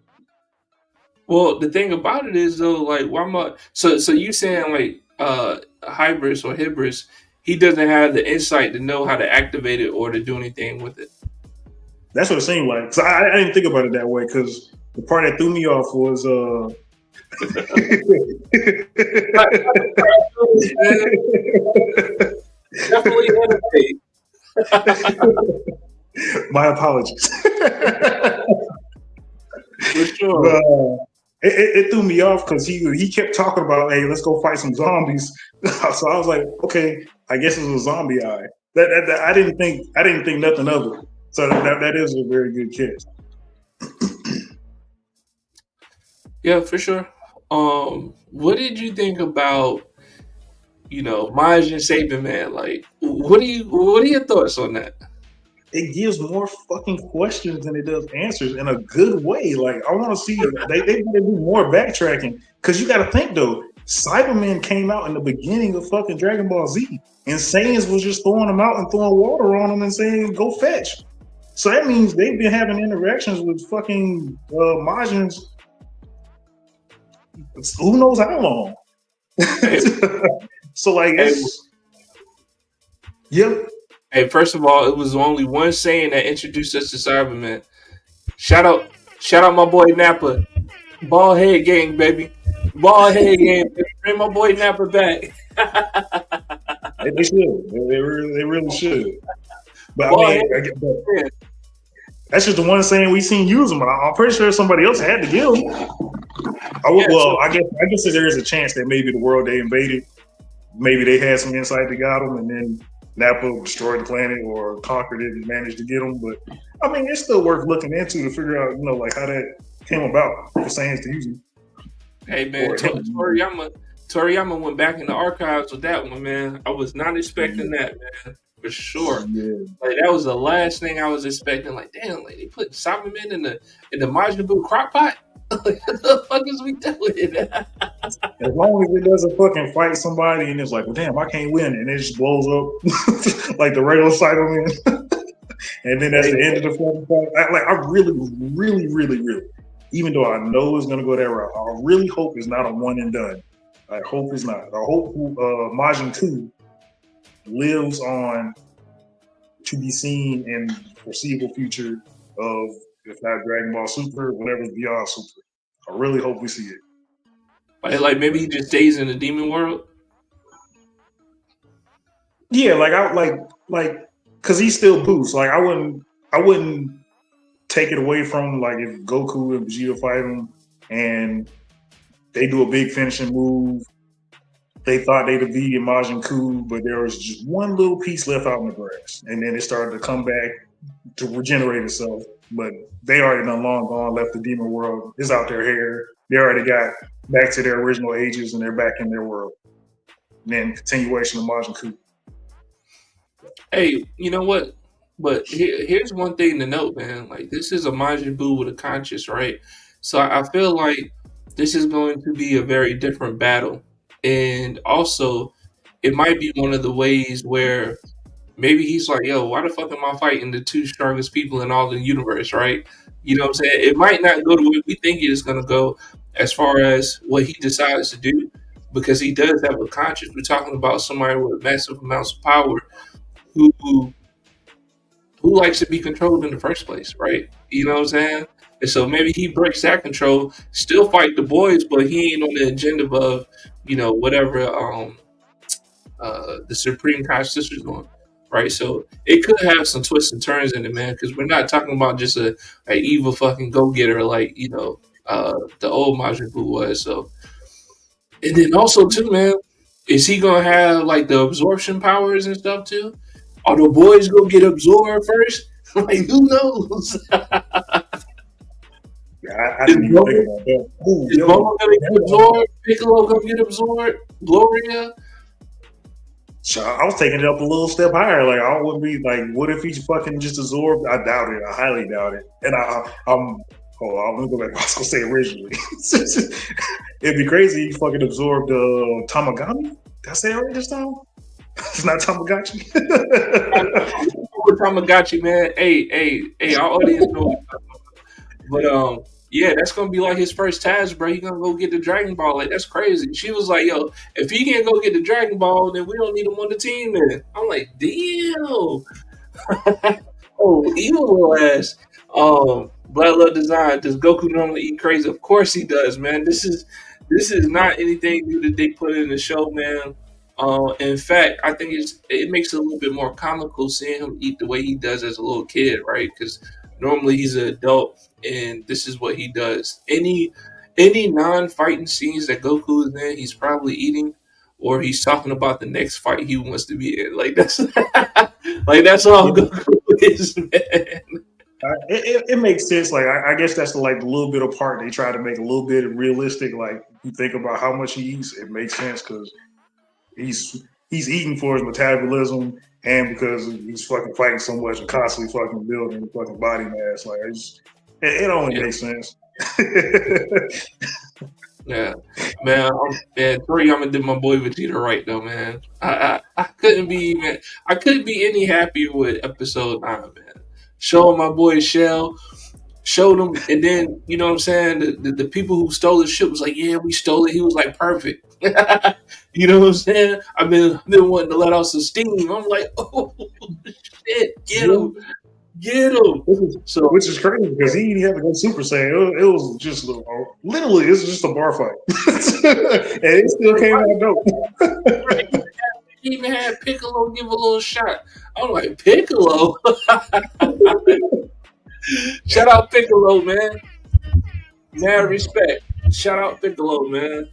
Well, the thing about it is though, like, why am I? So you saying like Hybris or Hybris, he doesn't have the insight to know how to activate it or to do anything with it. That's what it seemed like. So I didn't think about it that way because the part that threw me off was Definitely innovate. My apologies. For sure. It threw me off because he kept talking about, hey, let's go fight some zombies. So I was like, okay, I guess it was a zombie eye. That I didn't think nothing of it. So that is a very good catch. Yeah, for sure. What did you think about, Majin Saban, man? Like, what are your thoughts on that? It gives more fucking questions than it does answers in a good way. Like I want to see they gotta do more backtracking because you got to think though. Cybermen came out in the beginning of fucking Dragon Ball Z, and Saiyans was just throwing them out and throwing water on them and saying go fetch. So that means they've been having interactions with fucking Majins. Who knows how long? So like it's yep. Hey, first of all, it was only one saying that introduced us to Cybermen. Shout out my boy Nappa. Ball head gang, baby. Ball head gang, baby. Bring my boy Nappa back. They should. They really should. But Ball I mean, that's just the one saying we seen use them. But I'm pretty sure somebody else had to give them. I guess there is a chance that maybe the world they invaded, maybe they had some insight that got them, and then Nappa destroyed the planet or conquered it and managed to get them. But I mean, it's still worth looking into to figure out, like how that came about for Saiyans to use them. Hey man, Toriyama went back in the archives with that one, man. I was not expecting that, man, for sure. Yeah. Like that was the last thing I was expecting. Like, damn, like they put Cybermen in the Majin Buu crock pot. Like, what the fuck is we doing? As long as it doesn't fucking fight somebody and it's like, well, damn, I can't win, and it just blows up like the regular Cybermen, and then that's the end of the fucking fight. I really, really, really, really, even though I know it's gonna go that route, I really hope it's not a one and done. I hope it's not. I hope Majin 2 lives on to be seen in the foreseeable future of, if not Dragon Ball Super, whatever's beyond Super. I really hope we see it. Like maybe he just stays in the demon world. Yeah, because he's still Boost. Like I wouldn't take it away from like if Goku and Vegeta fight him and they do a big finishing move. They thought they'd be in Majin Buu, but there was just one little piece left out in the grass, and then it started to come back to regenerate itself. But they already done long gone, left the demon world. It's out their hair. They already got back to their original ages, and they're back in their world. And then continuation of Majin Buu. Hey, you know what? But here's one thing to note, man. Like this is a Majin Buu with a conscience, right? So I feel like this is going to be a very different battle. And also, it might be one of the ways where maybe he's like, yo, why the fuck am I fighting the two strongest people in all the universe, right? You know what I'm saying? It might not go the way we think it is going to go as far as what he decides to do, because he does have a conscience. We're talking about somebody with massive amounts of power who likes to be controlled in the first place, right? You know what I'm saying? And so maybe he breaks that control, still fight the boys, but he ain't on the agenda of, whatever the Supreme Conscious is doing, right? So it could have some twists and turns in it, man, because we're not talking about just a evil fucking go-getter like, the old Majin Buu was. So, and then also too, man, is he gonna have like the absorption powers and stuff too? Are the boys gonna get absorbed first? Like, who knows? I didn't even think about that. Is Bulma gonna get absorbed? Piccolo gonna get absorbed? Gloria? So I was taking it up a little step higher. Like I wouldn't be like, what if he's fucking just absorbed? I doubt it. I highly doubt it. And I'm gonna go back. I was gonna say originally. It'd be crazy if he fucking absorbed Tamagami. Did I say it right this time? It's not Tamagotchi. Tamagotchi, man. Hey, our audience knows. But yeah, that's gonna be like his first task, bro. He gonna go get the Dragon Ball. Like that's crazy. She was like, yo, if he can't go get the Dragon Ball, then we don't need him on the team. Then I'm like, damn. Oh, evil little ass. Blood Love Design. Does Goku normally eat crazy? Of course he does, man. This is not anything new that they put in the show, man. In fact, I think it makes it a little bit more comical seeing him eat the way he does as a little kid, right? Because normally he's an adult, and this is what he does. Any non-fighting scenes that Goku is in, he's probably eating, or he's talking about the next fight he wants to be in. Like that's like that's all Yeah. Goku is, man. It makes sense. Like I guess that's the little bit of part they try to make a little bit realistic. Like you think about how much he eats, it makes sense because he's eating for his metabolism and because he's fucking fighting so much and constantly fucking building fucking body mass. Like it only Yeah. makes sense. Yeah, man, Toriyama did my boy Vegeta right though, man. I couldn't be any happier with episode 9, man. Showing my boy Shell, showed him, and then you know what I'm saying. The people who stole his ship was like, yeah, we stole it. He was like, perfect. You know what I'm saying? I've been wanting to let out some steam. I'm like, oh shit, get him, get him. So Which is crazy because he didn't have to go Super Saiyan. It was just literally it's just a bar fight, and it still came out dope. he even had Piccolo give a little shot. I'm like, Piccolo? Shout out Piccolo, man. Mad respect. Shout out Piccolo, man.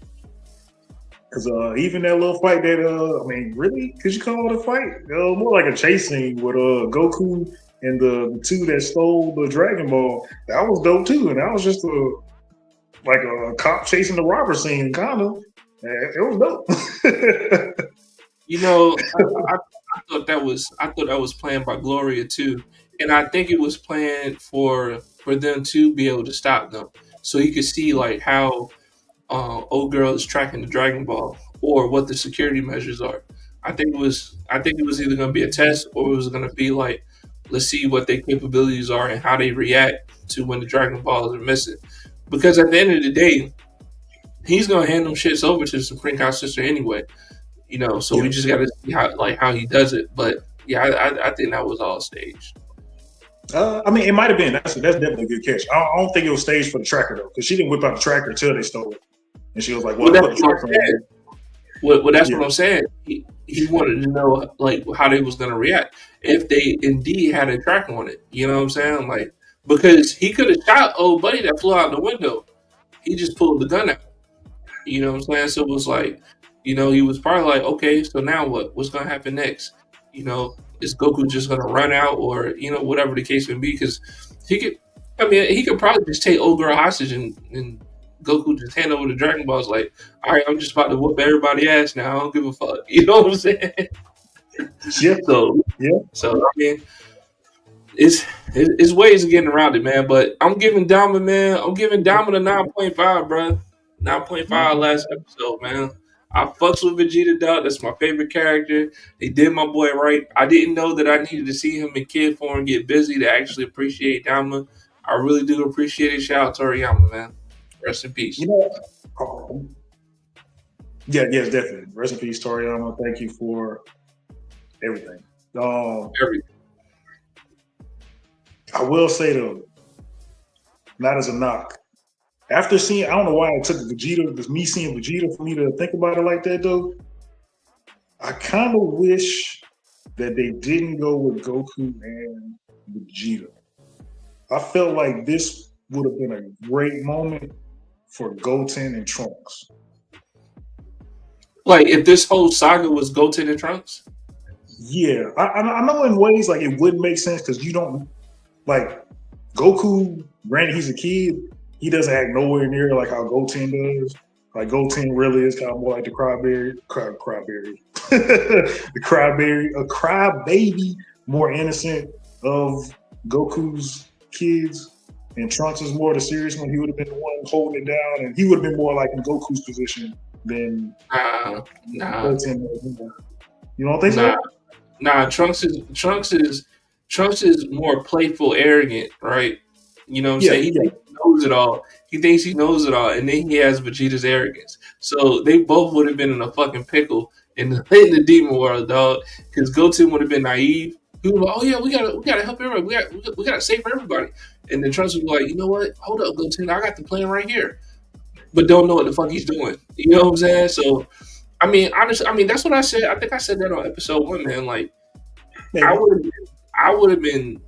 Because even that little fight that I mean, really, could you call it a fight? More like a chase scene with Goku and the two that stole the Dragon Ball. That was dope too, and that was just like a cop chasing the robber scene, kind of. It was dope. You know, I thought that was planned by Gloria too, and I think it was planned for them to be able to stop them, so you could see like how old girl is tracking the Dragon Ball or what the security measures are. I think it was either going to be a test or it was going to be like, let's see what their capabilities are and how they react to when the Dragon Balls are missing. Because at the end of the day, he's going to hand them shits over to the Supreme Court sister anyway. You know, so we just got to see how he does it. But yeah, I think that was all staged. I mean, it might have been. That's definitely a good catch. I don't think it was staged for the tracker though, because she didn't whip out the tracker until they stole it, and she was like, "Well, I put the tracker on." Well, that's what I'm saying. He wanted to know like how they was gonna react if they indeed had a tracker on it. You know what I'm saying? Like because he could have shot old buddy that flew out the window. He just pulled the gun out. You know what I'm saying? So it was like, you know, he was probably like, okay, so now what? What's gonna happen next? You know, is Goku just gonna run out, or you know, whatever the case may be? Because he could, I mean, he could probably just take old girl hostage and Goku just hand over the Dragon Balls. Like, all right, I'm just about to whoop everybody ass now. I don't give a fuck. You know what I'm saying? Yeah. So I mean, it's ways of getting around it, man. But I'm giving Dama, man. I'm giving Dama a 9.5, bro. 9.5 last episode, man. I fucks with Vegeta, dog. That's my favorite character. They did my boy right. I didn't know that I needed to see him in kid form get busy to actually appreciate Dama. I really do appreciate it. Shout out to Toriyama, man. Rest in peace. You know, yes, definitely. Rest in peace, Toriyama. Thank you for everything. Everything. I will say though, not as a knock. After seeing, I don't know why it took Vegeta, me seeing Vegeta for me to think about it like that though. I kind of wish that they didn't go with Goku and Vegeta. I felt like this would have been a great moment for Goten and Trunks. Like if this whole saga was Goten and Trunks? Yeah, I know in ways like it would make sense because you don't like Goku. Granted, he's a kid. He doesn't act nowhere near like how Goten does. Like Goten really is kind of more like the crybaby, a crybaby, more innocent of Goku's kids. And Trunks is more the serious one. He would have been the one holding it down, and he would have been more like in Goku's position than Goten. You don't think so? Nah, Trunks is more playful, arrogant, right? You know what I'm saying? He thinks knows it all. He thinks he knows it all, and then he has Vegeta's arrogance. So they both would have been in a fucking pickle in the demon world, dog. Because Goten would have been naive. He was like, "Oh yeah, we gotta help everybody. We gotta save everybody." And then Trunks was like, "You know what? Hold up, Goten. I got the plan right here." But don't know what the fuck he's doing. You know what I'm saying? So, I mean, honestly, that's what I said. I think I said that on episode 1, man. Like, I would have been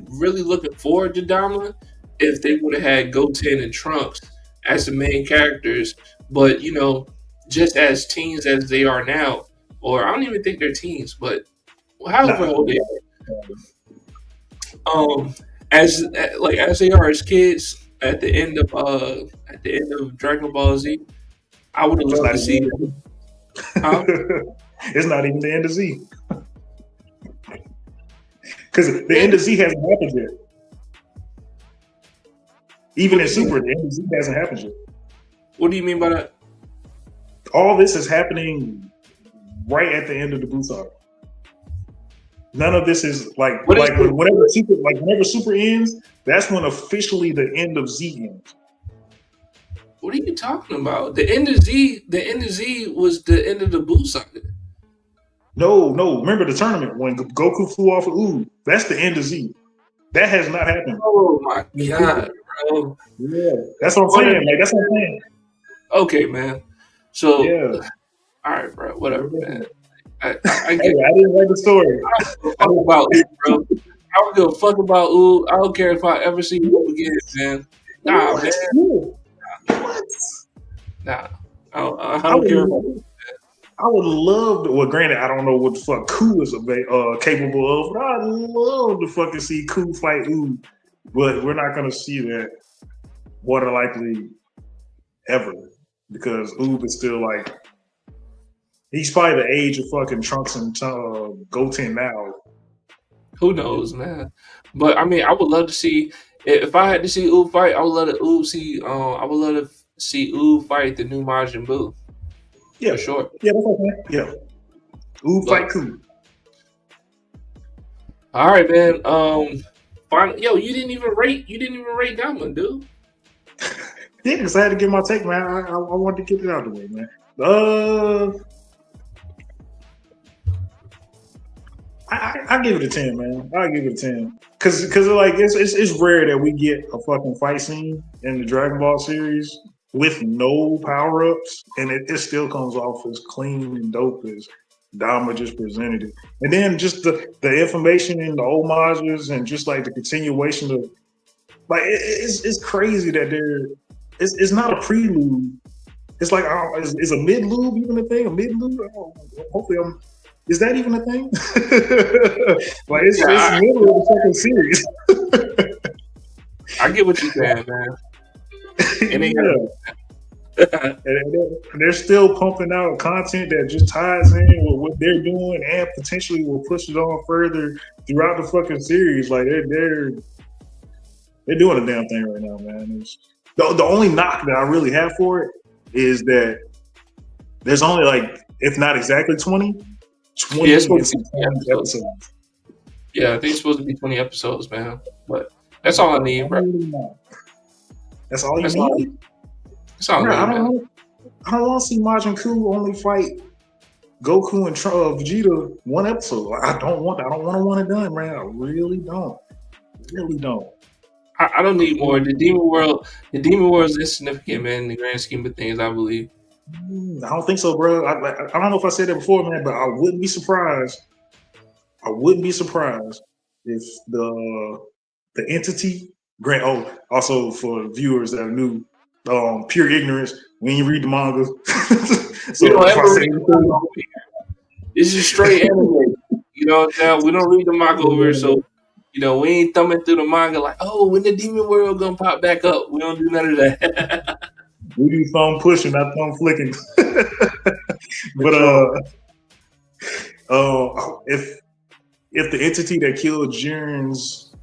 really looking forward to Dama if they would have had Goten and Trunks as the main characters. But just as teens as they are now, or I don't even think they're teens, but however old they are, as they are as kids at the end of Dragon Ball Z, I would have loved to see them. It's not even the end of Z. Because the end of Z hasn't happened yet. Even in Super, the end of Z hasn't happened yet. What do you mean by that? All this is happening right at the end of the Boost arc. None of this is whenever Super ends, that's when officially the end of Z ends. What are you talking about? The end of Z was the end of the Boo saga. No. Remember the tournament when Goku flew off of Ooh? That's the end of Z. That has not happened. Oh my god, bro. Yeah, that's what I'm saying. That's what I'm saying. Okay, man. So, yeah. All right, bro. Whatever, man. I didn't like the story. I don't give a fuck about Ooh, bro. I don't give a fuck about Ooh. I don't care if I ever see Ooh again, man. Nah, man. What? Nah. I don't care about it. I would love to. Well, granted, I don't know what the fuck Ku is capable of, but I'd love to fucking see Ku fight Ooh. But we're not going to see that more than likely ever because Ooh is still he's probably the age of fucking Trunks and Goten now. Who knows, man? But I mean, I would love to see if I had to see Ooh fight. I would love to see. I would love to see Ooh fight the new Majin Buu. Yeah, for sure. Yeah, that's okay. Yeah, Ooh fight Ku. All right, man. Finally, you didn't even rate Dama, dude. Yeah, because I had to get my take, man. I wanted to get it out of the way, man. I give it a 10, man. I give it a 10 because it's rare that we get a fucking fight scene in the Dragon Ball series with no power ups, and it still comes off as clean and dope as Dama just presented it. And then just the information and the homages and just the continuation of it's crazy that it's not a prelude. It's is a mid lube even a thing? A mid lube? Hopefully is that even a thing? It's the middle of the fucking series. I get what you're saying, man. And they're still pumping out content that just ties in with what they're doing and potentially will push it on further throughout the fucking series. They're doing a damn thing right now, man. The only knock that I really have for it is that there's only if not exactly 20 episodes. Yeah, I think it's supposed to be 20 episodes, man. But that's all I need, bro. That's all you need? That's all I need, I don't want to see Majin Ku only fight Goku and Vegeta one episode. I don't want to want it done, man. I really don't. I don't need more. The Demon World is insignificant, man, in the grand scheme of things, I believe. I don't think so, bro. I don't know if I said that before, man, but I wouldn't be surprised. If the entity also for viewers that are new, pure ignorance when you read the manga. This is straight anime. You know what I'm saying? We don't read the manga over, so we ain't thumbing through the manga when the Demon World gonna pop back up. We don't do none of that. We do thumb pushing, not thumb flicking. But if the entity that killed Jiren's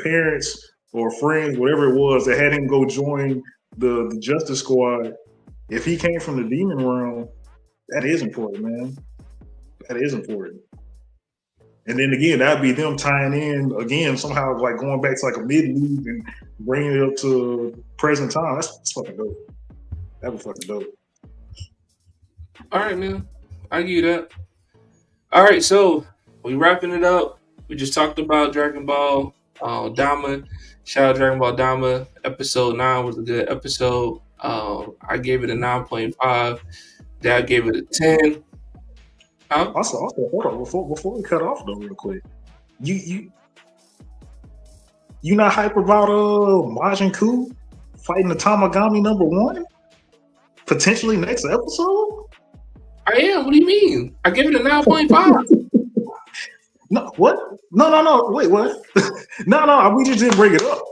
parents or friends, whatever it was, that had him go join the Justice Squad, if he came from the demon realm, that is important, man. That is important. And then again, that'd be them tying in again somehow, like going back to like a mid league and bringing it up to present time. That's fucking dope. That was fucking dope. All right, man. I give you that. All right, so we wrapping it up. We just talked about Dragon Ball Dama. Shout out Dragon Ball Dama. Episode 9 was a good episode. I gave it a 9.5. Dad gave it a 10. Huh? Also, hold on before we cut off though, real quick. You not hype about Majin Ku fighting the Tamagami #1 potentially next episode? I am. What do you mean? I gave it a 9.5. No, what? No. Wait, what? No. We just didn't bring it up.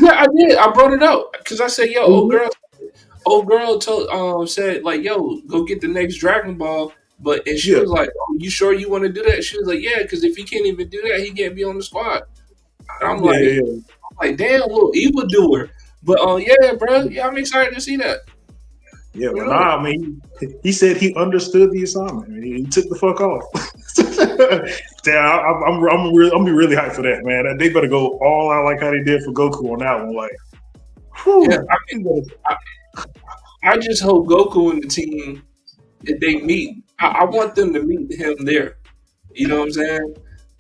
Yeah, I did. I brought it up because I said, "Yo, old girl told said like, yo, go get the next Dragon Ball." But and she was like, "Oh, you sure you want to do that?" She was like, "Yeah, because if he can't even do that, he can't be on the squad." And I'm like, damn, little evildoer. But yeah, bro, yeah, I'm excited to see that. Yeah, but nah, I mean, he said he understood the assignment. He took the fuck off. Damn, I'm be really hyped for that, man. They better go all out like how they did for Goku on that one. Like, whew. Yeah, I just hope Goku and the team, if they meet, I want them to meet him there. You know what I'm saying?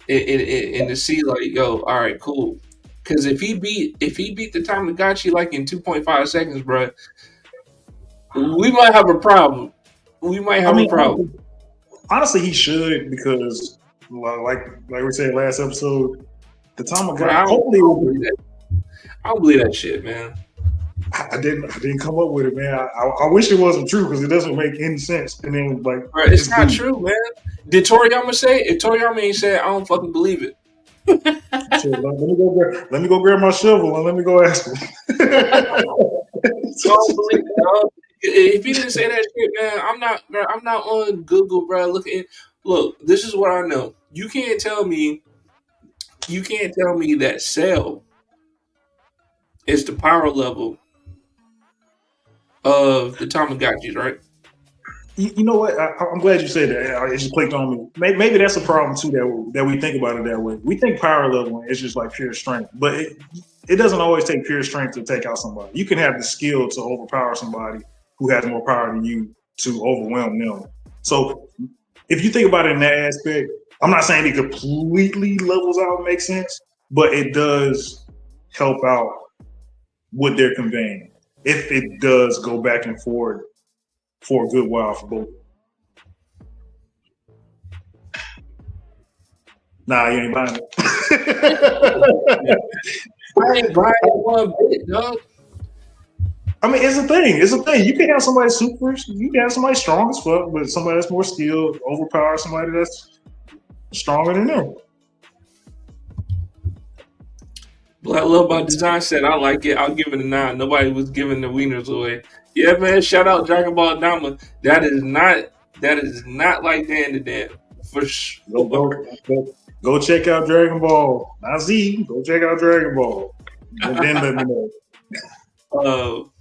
And to see like, yo, all right, cool. Because if he beat the Tamagotchi like in 2.5 seconds, bro, we might have a problem. We might have a problem. Honestly, he should, because like we said last episode, the Tamagotchi. I don't believe that shit, man. I didn't come up with it, man. I wish it wasn't true because it doesn't make any sense. And then like, bro, it's not true, man. Did Toriyama say it? If Toriyama ain't said, I don't fucking believe it. Shit, let me go grab my shovel and let me go ask him. So I don't believe it, dog. If he didn't say that shit, man, I'm not on Google, bro. Look, this is what I know. You can't tell me that Cell is the power level of the Tamagotchis, right? You know what? I'm glad you said that. It just clicked on me. Maybe that's a problem too, that we think about it that way. We think power level is just like pure strength, but it doesn't always take pure strength to take out somebody. You can have the skill to overpower somebody who has more power than you to overwhelm them. So if you think about it in that aspect, I'm not saying it completely levels out and makes sense, but it does help out what they're conveying. If it does go back and forth for a good while for both. Nah, you ain't buying it. I ain't buying it one bit, dog. I mean, it's a thing. You can have somebody you can have somebody strong as fuck, but somebody that's more skilled, overpower somebody that's stronger than them. Black Love by Design said, I like it. I'll give it a 9. Nobody was giving the wieners away. Yeah, man. Shout out Dragon Ball Dama. That is not like Dan to Dan. For sure. Go check out Dragon Ball. Not Z. Go check out Dragon Ball. And then let me know.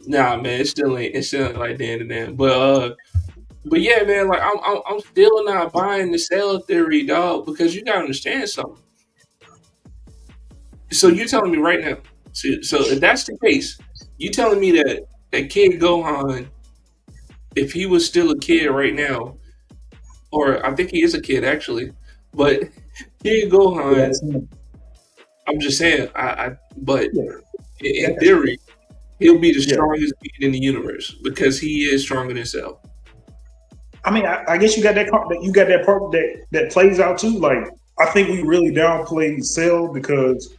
Nah, man. It still ain't like Dan to Dan. But yeah, man. Like I'm still not buying the Cell theory, dog. Because you gotta understand something. So you're telling me right now. So if that's the case, you telling me that Kid Gohan, if he was still a kid right now, or I think he is a kid actually, but Kid Gohan, I'm just saying, but in theory, he'll be the strongest being in the universe because he is stronger than Cell. I mean, I guess you got that part that plays out too. Like, I think we really downplayed Cell because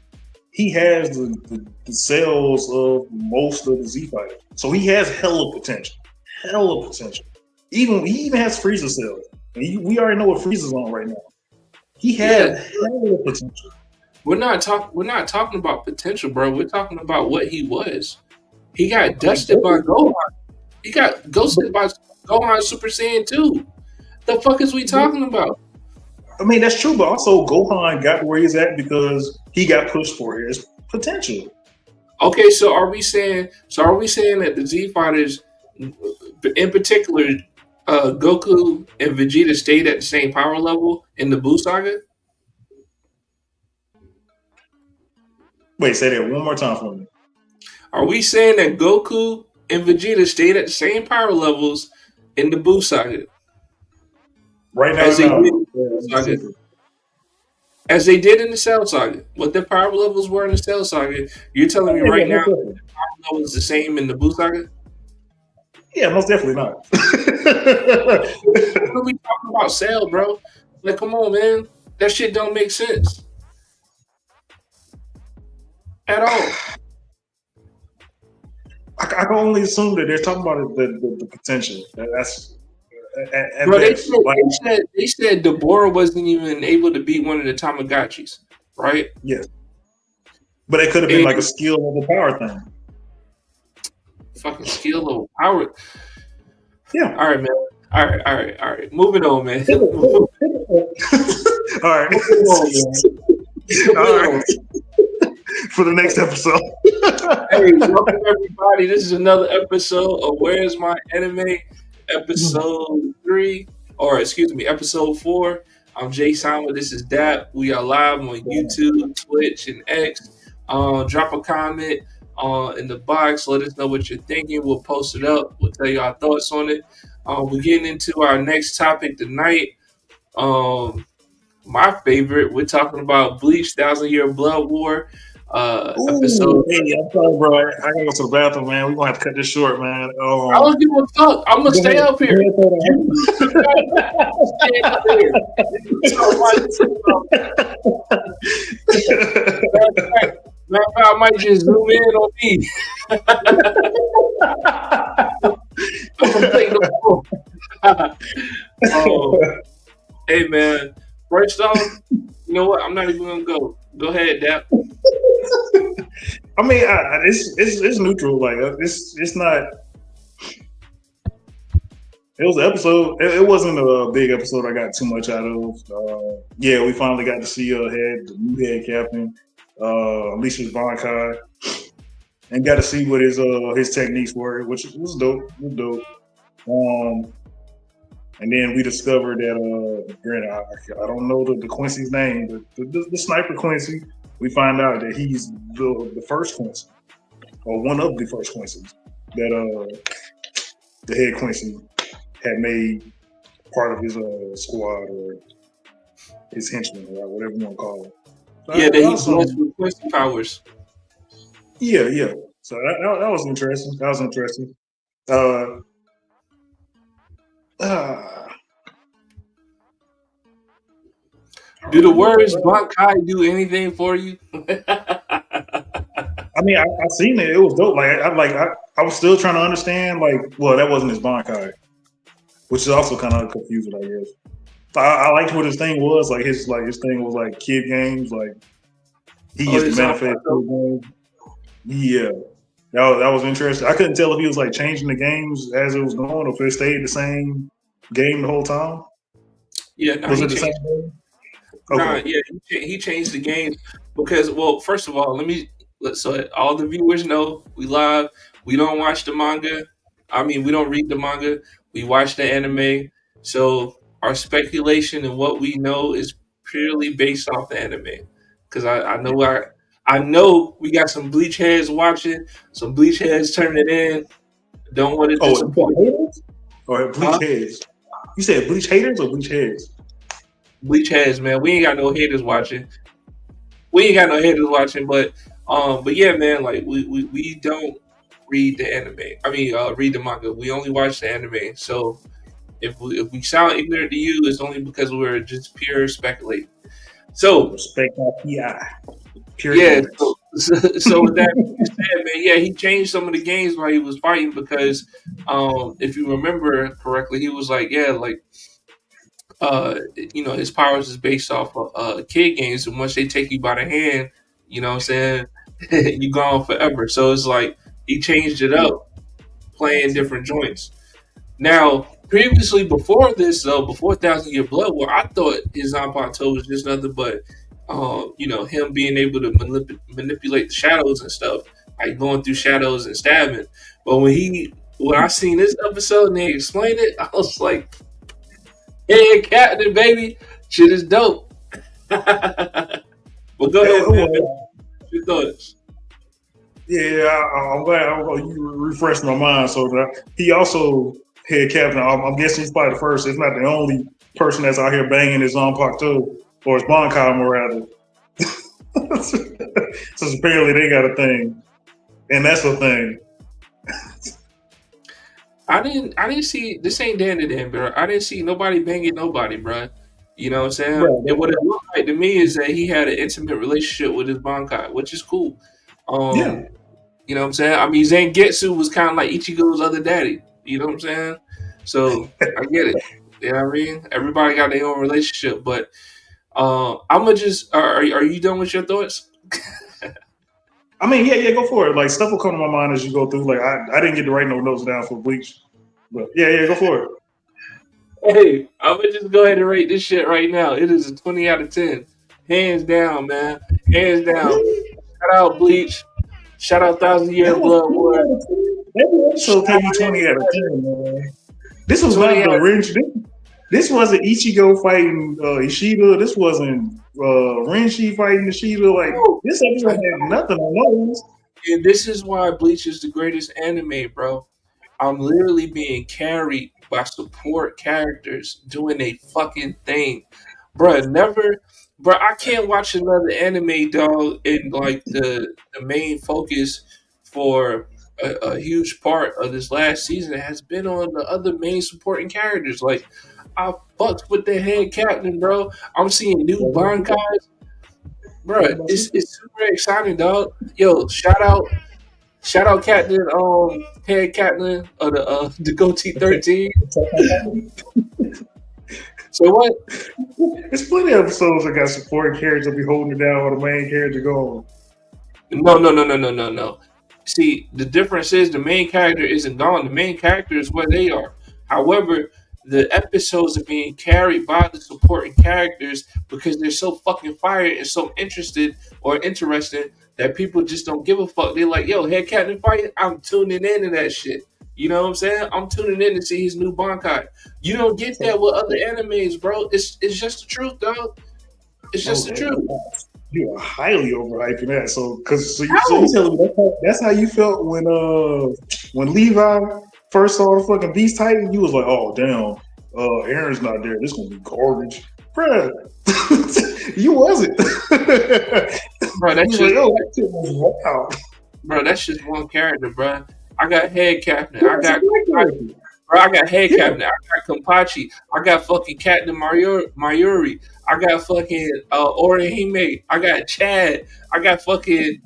he has the cells of most of the Z fighters. So he has hella potential. He even has Frieza cells. We already know what Frieza's on right now. He has hella potential. We're not talking about potential, bro. We're talking about what he was. He got dusted by Gohan. He got ghosted by Gohan Super Saiyan 2. The fuck is we talking about? I mean, that's true, but also Gohan got where he's at because he got pushed for his potential. Okay, so are we saying that the Z fighters, in particular, Goku and Vegeta stayed at the same power level in the Buu saga? Wait, say that one more time for me. Are we saying that Goku and Vegeta stayed at the same power levels in the Buu saga Right now, as they did no. in the Cell saga? As they did in the Cell saga. What their power levels were in the Cell saga, you're telling me Yeah, right yeah, now most definitely. the power level is the same in the Buu saga? Yeah, most definitely not. What are we talking about Cell, bro? Like, come on, man. That shit don't make sense at all. I can only assume that they're talking about the potential. That's at Bro, best. Like, they said Deborah wasn't even able to beat one of the Tamagotchis, right? yes, but it could have been And like a skill level power thing. fucking skill or power. Yeah. All right, man. All right. Moving on, man. All right. Moving on, man. All Moving right. For the next episode. Hey, welcome everybody. This is another episode of Where's My Anime, episode 3, or excuse me, episode 4. I'm Jay Simon. This is Dat. We are live on YouTube, Twitch, and X. Drop a comment in the box. Let us know what you're thinking. We'll post it up. We'll tell you our thoughts on it. We're getting into our next topic tonight. My favorite. We're talking about Bleach, Thousand Year Blood War. Episode. Ooh, hey, I'm sorry, bro. I gotta go to the bathroom, man. We're gonna have to cut this short, man. I don't give a fuck. I'm gonna stay up here. Stay up here. Matter of fact, I might just zoom in on me. I'm gonna take the floor. Hey man, first off, you know what? I'm not even gonna go. Go ahead, Dap. I mean, it's neutral. Like it's not. It was an episode. It wasn't a big episode. I got too much out of. Yeah, we finally got to see the new head captain, Alicia's Bankai, and got to see what his techniques were, which was dope. It was dope. And then we discovered that, granted, I don't know the Quincy's name, but the sniper Quincy, we find out that he's the first Quincy, or one of the first Quincy's that the head Quincy had made part of his squad or his henchmen or whatever you want to call it. So yeah, that he's blessed with Quincy powers. Yeah. So that was interesting. That was interesting. Do the words Bankai do anything for you? I mean, I seen it. It was dope. I was still trying to understand. Like, well, that wasn't his Bankai, which is also kind of confusing, I guess. I liked what his thing was. Like his thing was like kid games. Like he used to manifest kid games. Yeah, that was interesting. I couldn't tell if he was like changing the games as it was going, or if it stayed the same game the whole time. Yeah, no, was it the same game? Okay. Nah, yeah, he changed the game because, well, first of all, so all the viewers know we live. We don't watch the manga. I mean, we don't read the manga. We watch the anime. So our speculation and what we know is purely based off the anime. Because I know we got some Bleach heads watching, some Bleach heads turning in. Don't want to disappoint. Or Bleach heads? You said Bleach haters or Bleach heads? Bleach heads, man. We ain't got no haters watching. But yeah, man. Like we don't read the anime. I mean, read the manga. We only watch the anime. So if we sound ignorant to you, it's only because we're just pure speculating. So respect PI. Pure ignorance. So with that being said, man, yeah, he changed some of the games while he was fighting because, if you remember correctly, he was like, yeah, like. His powers is based off of kid games, and once they take you by the hand, you know what I'm saying, you gone forever. So it's like he changed it up, playing different joints. Now, previously, before this, before Thousand Year Blood War, I thought his Zanpakuto was just nothing but, him being able to manipulate the shadows and stuff, like going through shadows and stabbing. But when when I seen this episode and they explained it, I was like, "Hey, Captain, baby, shit is dope." But go ahead, man. Your thoughts? Yeah, I'm glad you refreshed my mind. So that he also head captain. I'm guessing he's probably the first, if not the only person that's out here banging his Pato or his Bankai rather. So apparently they got a thing, and that's a thing. I didn't see this ain't Dan to Dan, bro. I didn't see nobody banging nobody, bro. You know what I'm saying? Right. And what it looked like to me is that he had an intimate relationship with his Bankai, which is cool. Yeah. You know what I'm saying? I mean, Zangetsu was kind of like Ichigo's other daddy. You know what I'm saying? So I get it. You know what I mean? Everybody got their own relationship, but I'm gonna just. Are you done with your thoughts? I mean, yeah, go for it. Like stuff will come to my mind as you go through. Like I didn't get to write no notes down for Bleach, but yeah, go for it. Hey, I'm gonna just go ahead and rate this shit right now. It is a 20 out of 10, hands down, man, hands down. Shout out Bleach. Shout out Thousand Year Blood War. Every episode gave you 20 out of 10, man. This was not the wrench. This wasn't Ichigo fighting Ishida. This wasn't Renshi fighting Ishida. Like this episode had nothing on those. And this is why Bleach is the greatest anime, bro. I'm literally being carried by support characters doing a fucking thing. Bruh, I can't watch another anime, dog, and like the main focus for a huge part of this last season has been on the other main supporting characters. Like, I fucked with the head captain, bro. I'm seeing new Bankais. Bruh, it's super exciting, dog. Yo, shout out Captain, head captain of the Goatee 13. So what? There's plenty of episodes that got supporting characters be holding it down while the main character going. No. See, the difference is the main character isn't gone. The main character is where they are. However, the episodes are being carried by the supporting characters because they're so fucking fired and so interested that people just don't give a fuck. They're like, yo, head captain fight, I'm tuning into that shit. You know what I'm saying? I'm tuning in to see his new Bankai. You don't get that with other animes, bro. It's just the truth, dog. It's just the truth. You are highly overhyping that. So you telling me that's how you felt when Levi first saw the fucking Beast Titan? You was like, oh damn, Aaron's not there. This gonna be garbage, bruh. You wasn't, bro. That's just like, oh, that shit was wild. Bro, that's just one character, bro. I got head captain. I got head captain. I got Kampachi. I got fucking Captain Mayuri. I got fucking Orihime. I got Chad. I got fucking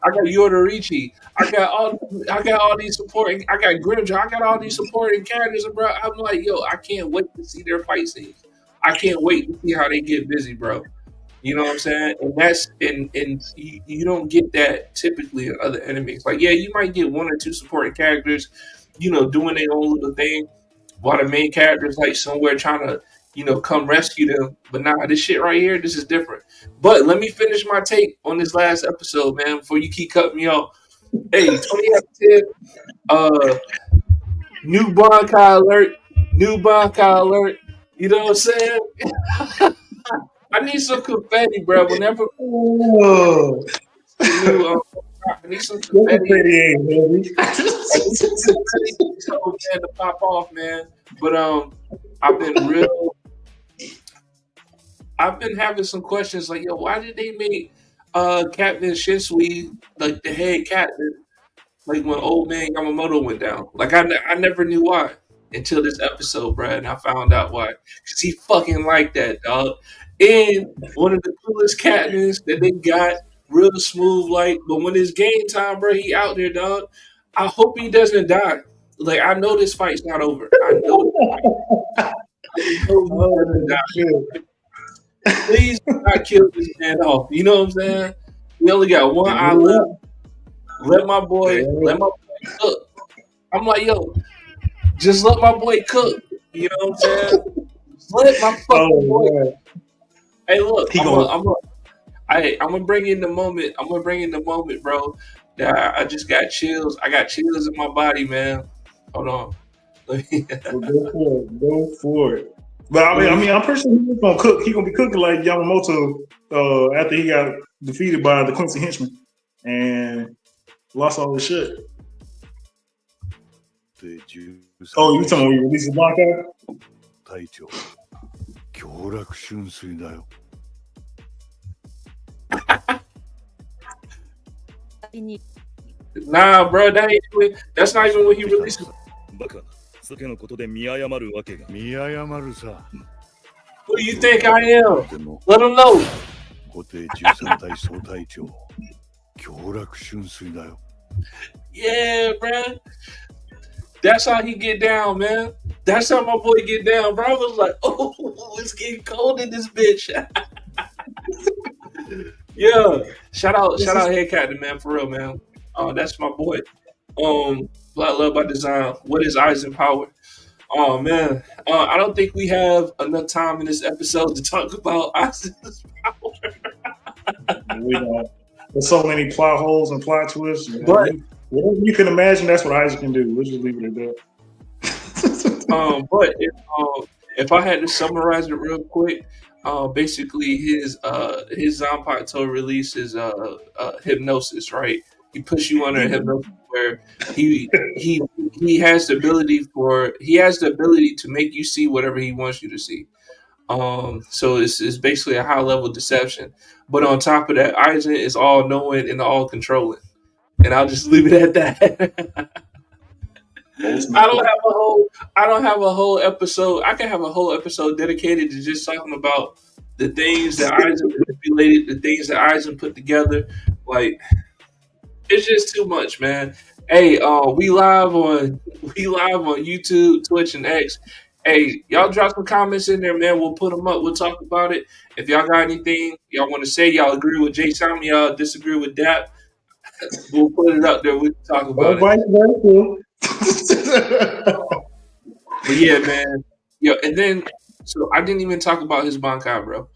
I got Yodorichi. I got all these supporting. I got Grimjaw. I got all these supporting characters, bro. I'm like, yo, I can't wait to see their fight scenes. I can't wait to see how they get busy, bro. You know what I'm saying? And that's and you don't get that typically in other enemies. Like, yeah, you might get one or two supporting characters, doing their own little thing, while the main character is like somewhere trying to, come rescue them. But nah, this shit right here, this is different. But let me finish my take on this last episode, man, before you keep cutting me off. Hey, 20 out of 10, new Bankai alert, You know what I'm saying? I need some confetti, bro. Whenever I need some confetti. To pop off, man. But I've been having some questions like, yo, why did they make Captain Shinsui like the head captain? Like when old man Yamamoto went down. Like I never knew why until this episode, bro, and I found out why. Because he fucking like that, dog. And one of the coolest captains that they got, real smooth, like, but when it's game time, bro, he out there, dog. I hope he doesn't die. Like, I know this fight's not over. I know he doesn't die. Please do not kill this man off. You know what I'm saying? We only got one eye left. Let my boy cook. I'm like, yo, just let my boy cook. You know what I'm saying? Just let my fucking boy cook. Hey, look, I'm gonna bring in the moment. I'm gonna bring in the moment, bro. Yeah, I just got chills. I got chills in my body, man. Hold on. Let me, Well, go for it. Go for it. But let me I'm pretty sure he's gonna cook. He's gonna be cooking like Yamamoto after he got defeated by the Quincy Henchman and lost all his shit. Oh, you talking about we released the Blanca? 隊長、強楽春水だよ。Nah, bro, that's not even what he released. バカ、そけのことで見誤るわけが。見誤るさ。 Who do you think I am? でも、 Let him know. 固定13隊総隊長、強楽春水だよ。 Yeah, bro. That's how he get down, man. That's how my boy get down, bro. I was like, oh, it's getting cold in this bitch. Yeah. Shout out Head Captain, man, for real, man. That's my boy. Black Love by Design. What is Eisenhower? Oh man. I don't think we have enough time in this episode to talk about Eisenhower. We don't. There's so many plot holes and plot twists. But whatever you can imagine, that's what Isaac can do. We'll just leave it at that. but if I had to summarize it real quick, basically his Zanpakuto release is hypnosis, right? He puts you under hypnosis where he has the ability to make you see whatever he wants you to see. So it's basically a high level deception. But on top of that, Aizen is all knowing and all controlling. And I'll just leave it at that. I don't have a whole episode. I can have a whole episode dedicated to just talking about the things that Aizen manipulated, the things that Aizen put together. Like, it's just too much, man. Hey, we live on YouTube, Twitch, and X. Hey, y'all drop some comments in there, man. We'll put them up. We'll talk about it. If y'all got anything y'all want to say, y'all agree with Jay Simon, y'all disagree with Dap, we'll put it up there. We can talk about it. But yeah, man. Yo, and then so I didn't even talk about his Bankai, bro.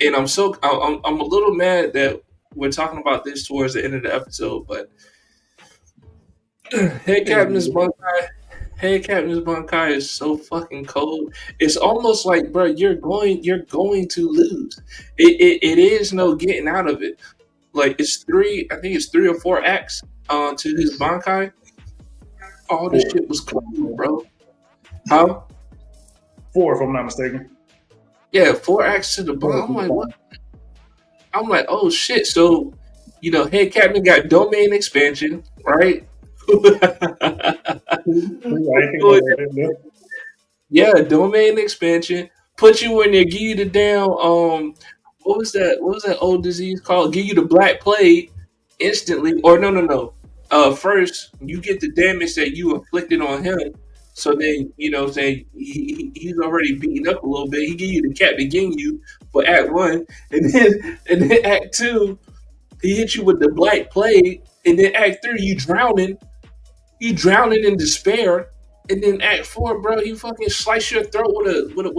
And I'm a little mad that we're talking about this towards the end of the episode, but Head Captain's Bankai is so fucking cold. It's almost like, bro, you're going to lose. It is no getting out of it. Like I think it's 3 or 4 acts to his Bankai. All this shit was cold, bro. Huh? 4, if I'm not mistaken. Yeah, 4 acts to the bottom. I'm like, what? I'm like, oh shit. So, Head Captain got domain expansion, right? Yeah, domain expansion. Put you in there, give you the damn what was that old disease called? Give you the Black Plague instantly. Or no. First you get the damage that you inflicted on him. So then, saying he's already beaten up a little bit. He give you the Captain Ginyu for Act 1, and then Act 2, he hit you with the Black Plague, and then Act 3, you drowning in despair, and then Act 4, bro, he fucking slice your throat with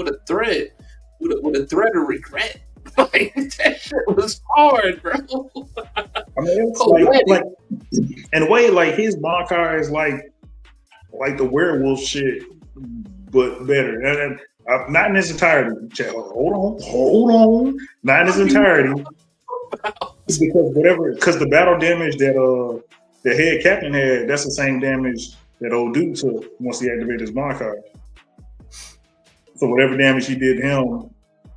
a thread, with a thread of regret. Like that shit was hard, bro. I mean, it's like in a way, like his Bankai is like the werewolf shit, but better. And not in its entirety. Hold on. Not in its entirety. Because the battle damage that the Head Captain had, that's the same damage that old dude took once he activated his Bankai. So whatever damage he did to him,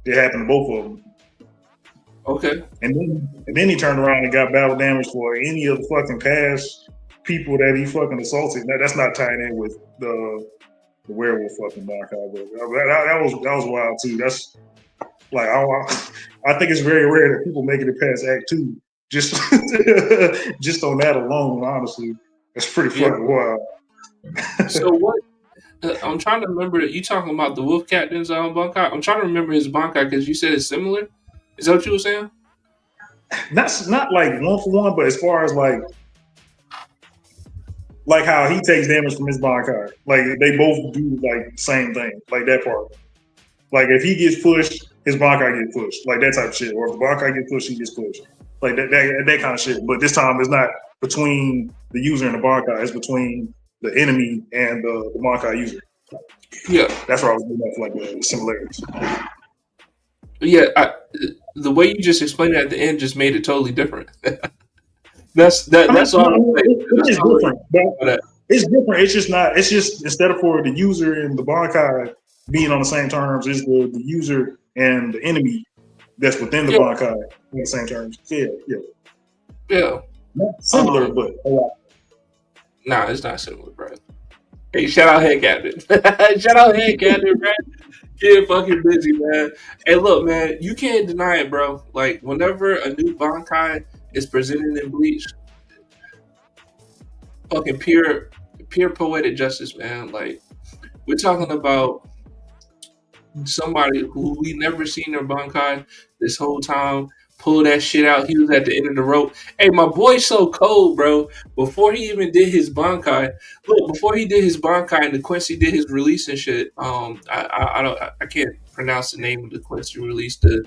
it happened to both of them. Okay. And then he turned around and got battle damage for any of the fucking past people that he fucking assaulted. Now, that's not tied in with the werewolf fucking Bankai, but that was wild too. That's like I think it's very rare that people make it past Act 2 just just on that alone. Honestly, that's pretty fucking wild. So what? I'm trying to remember. You talking about the Wolf Captain's Bankai? I'm trying to remember his Bankai because you said it's similar. Is that what you were saying? Not like 1 for 1, but as far as like how he takes damage from his Bankai. Like they both do like the same thing. Like that part. Like if he gets pushed, his Bankai gets pushed. Like that type of shit. Or if the Bankai gets pushed, he gets pushed. Like that kind of shit. But this time it's not between the user and the Bankai. It's between the enemy and the Bankai user. Yeah, that's where I was getting at for like the similarities. Yeah, the way you just explained it at the end just made it totally different. That's all I'm saying. It is different, but That. it's different. It's just not. It's just instead of for the user and the Bankai being on the same terms, it's the user and the enemy that's within the Bankai on the same terms. Yeah. Not similar, but a lot. Nah, it's not similar, bro. Hey, shout out Head Captain. Shout out Head Captain, bro. Get fucking busy, man. Hey, look, man, you can't deny it, bro. Like, whenever a new Bankai is presented in Bleach, fucking pure poetic justice, man. Like, we're talking about somebody who we never seen their Bankai this whole time. Pull that shit out. He was at the end of the rope. Hey, my boy's so cold, bro. Before he even did his Bankai, and the Quincy did his release and shit. I can't pronounce the name of the Quincy release. The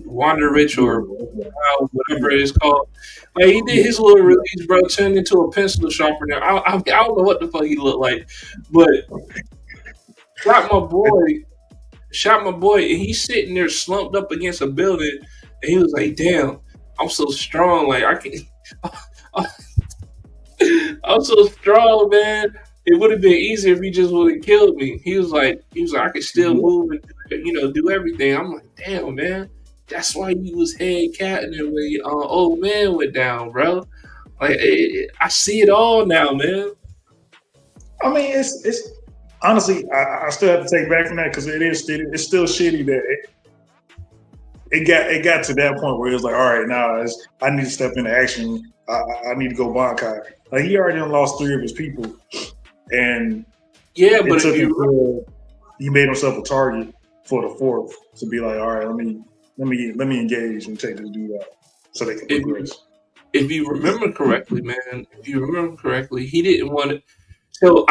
Wander Rich or whatever it is called. Like, he did his little release, bro. Turned into a pencil sharpener. I don't know what the fuck he looked like, but shot my boy, and he's sitting there slumped up against a building, and he was like, "Damn, I'm so strong. Like, I can, I'm so strong, man. It would have been easier if he just would have killed me." He was like, I can still move and do everything. I'm like, damn, man. That's why you was head captain when old man went down, bro. Like, I see it all now, man. I mean, it's honestly, I still have to take back from that because it's still shitty that it got to that point where it was like, all right, now I need to step into action. I need to go Bankai. Like, he already lost 3 of his people, and but he made himself a target for the 4th to be like, all right, let me engage and take this dude out so they can progress. If you remember correctly, man, he didn't want it. So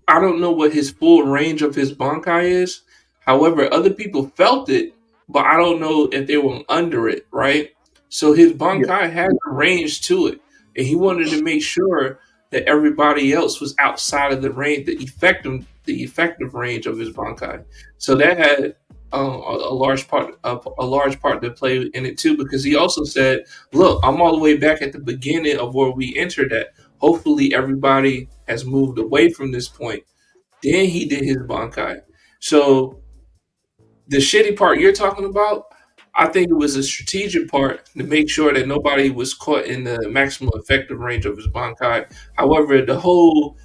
I don't know what his full range of his Bankai is. However, other people felt it, but I don't know if they were under it, right? So his Bankai had a range to it, and he wanted to make sure that everybody else was outside of the range, the effective range of his Bankai. So that had a large part to play in it too, because he also said, "Look, I'm all the way back at the beginning of where we entered at. Hopefully, everybody has moved away from this point." Then he did his Bankai. So the shitty part you're talking about, I think it was a strategic part to make sure that nobody was caught in the maximum effective range of his Bankai. However, the whole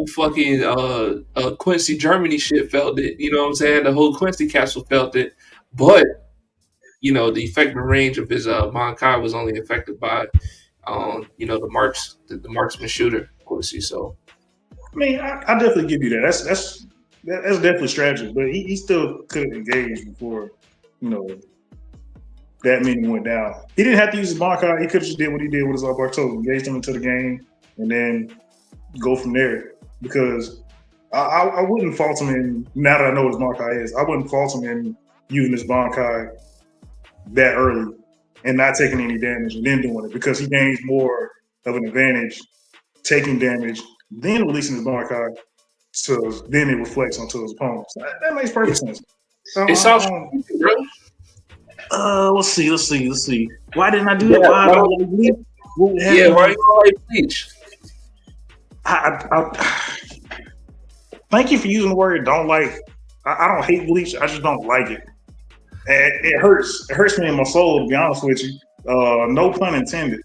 fucking Quincy Germany shit felt it. You know what I'm saying? The whole Quincy Castle felt it. But, the effective range of his Bankai was only affected by, the marksman shooter, Quincy. So, I mean, I definitely give you that. That's definitely strategy, but he still could have engaged before, that many went down. He didn't have to use his Bankai. He could have just did what he did with his Bartolo, engaged him into the game, and then go from there. Because I wouldn't fault him in, now that I know what his Bankai is, I wouldn't fault him in using his Bankai that early and not taking any damage and then doing it, because he gains more of an advantage taking damage, then releasing his Bankai, so then it reflects onto his opponents. That makes perfect sense. It's all bro. Let's see. Why didn't I do that? Why don't I Bleach? Why you don't like Bleach? Thank you for using the word "don't like." I don't hate Bleach. I just don't like it. And it hurts. It hurts me in my soul, to be honest with you. No pun intended.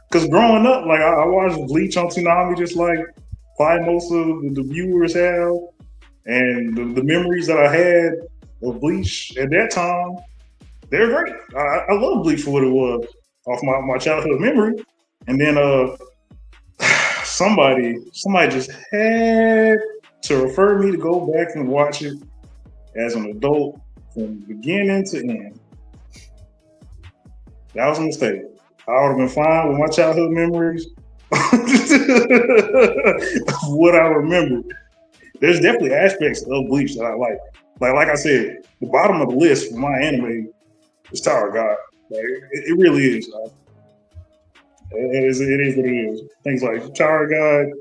Because growing up, like, I watched Bleach on Toonami, just like probably most of the viewers have, and the memories that I had of Bleach at that time, they're great. I love Bleach for what it was off my childhood memory, and then somebody just had to refer me to go back and watch it as an adult from beginning to end. That was a mistake. I would have been fine with my childhood memories of what I remember. There's definitely aspects of Bleach that I like. Like I said, the bottom of the list for my anime is Tower of God. Like it really is. It is what it is. Things like Tower of God,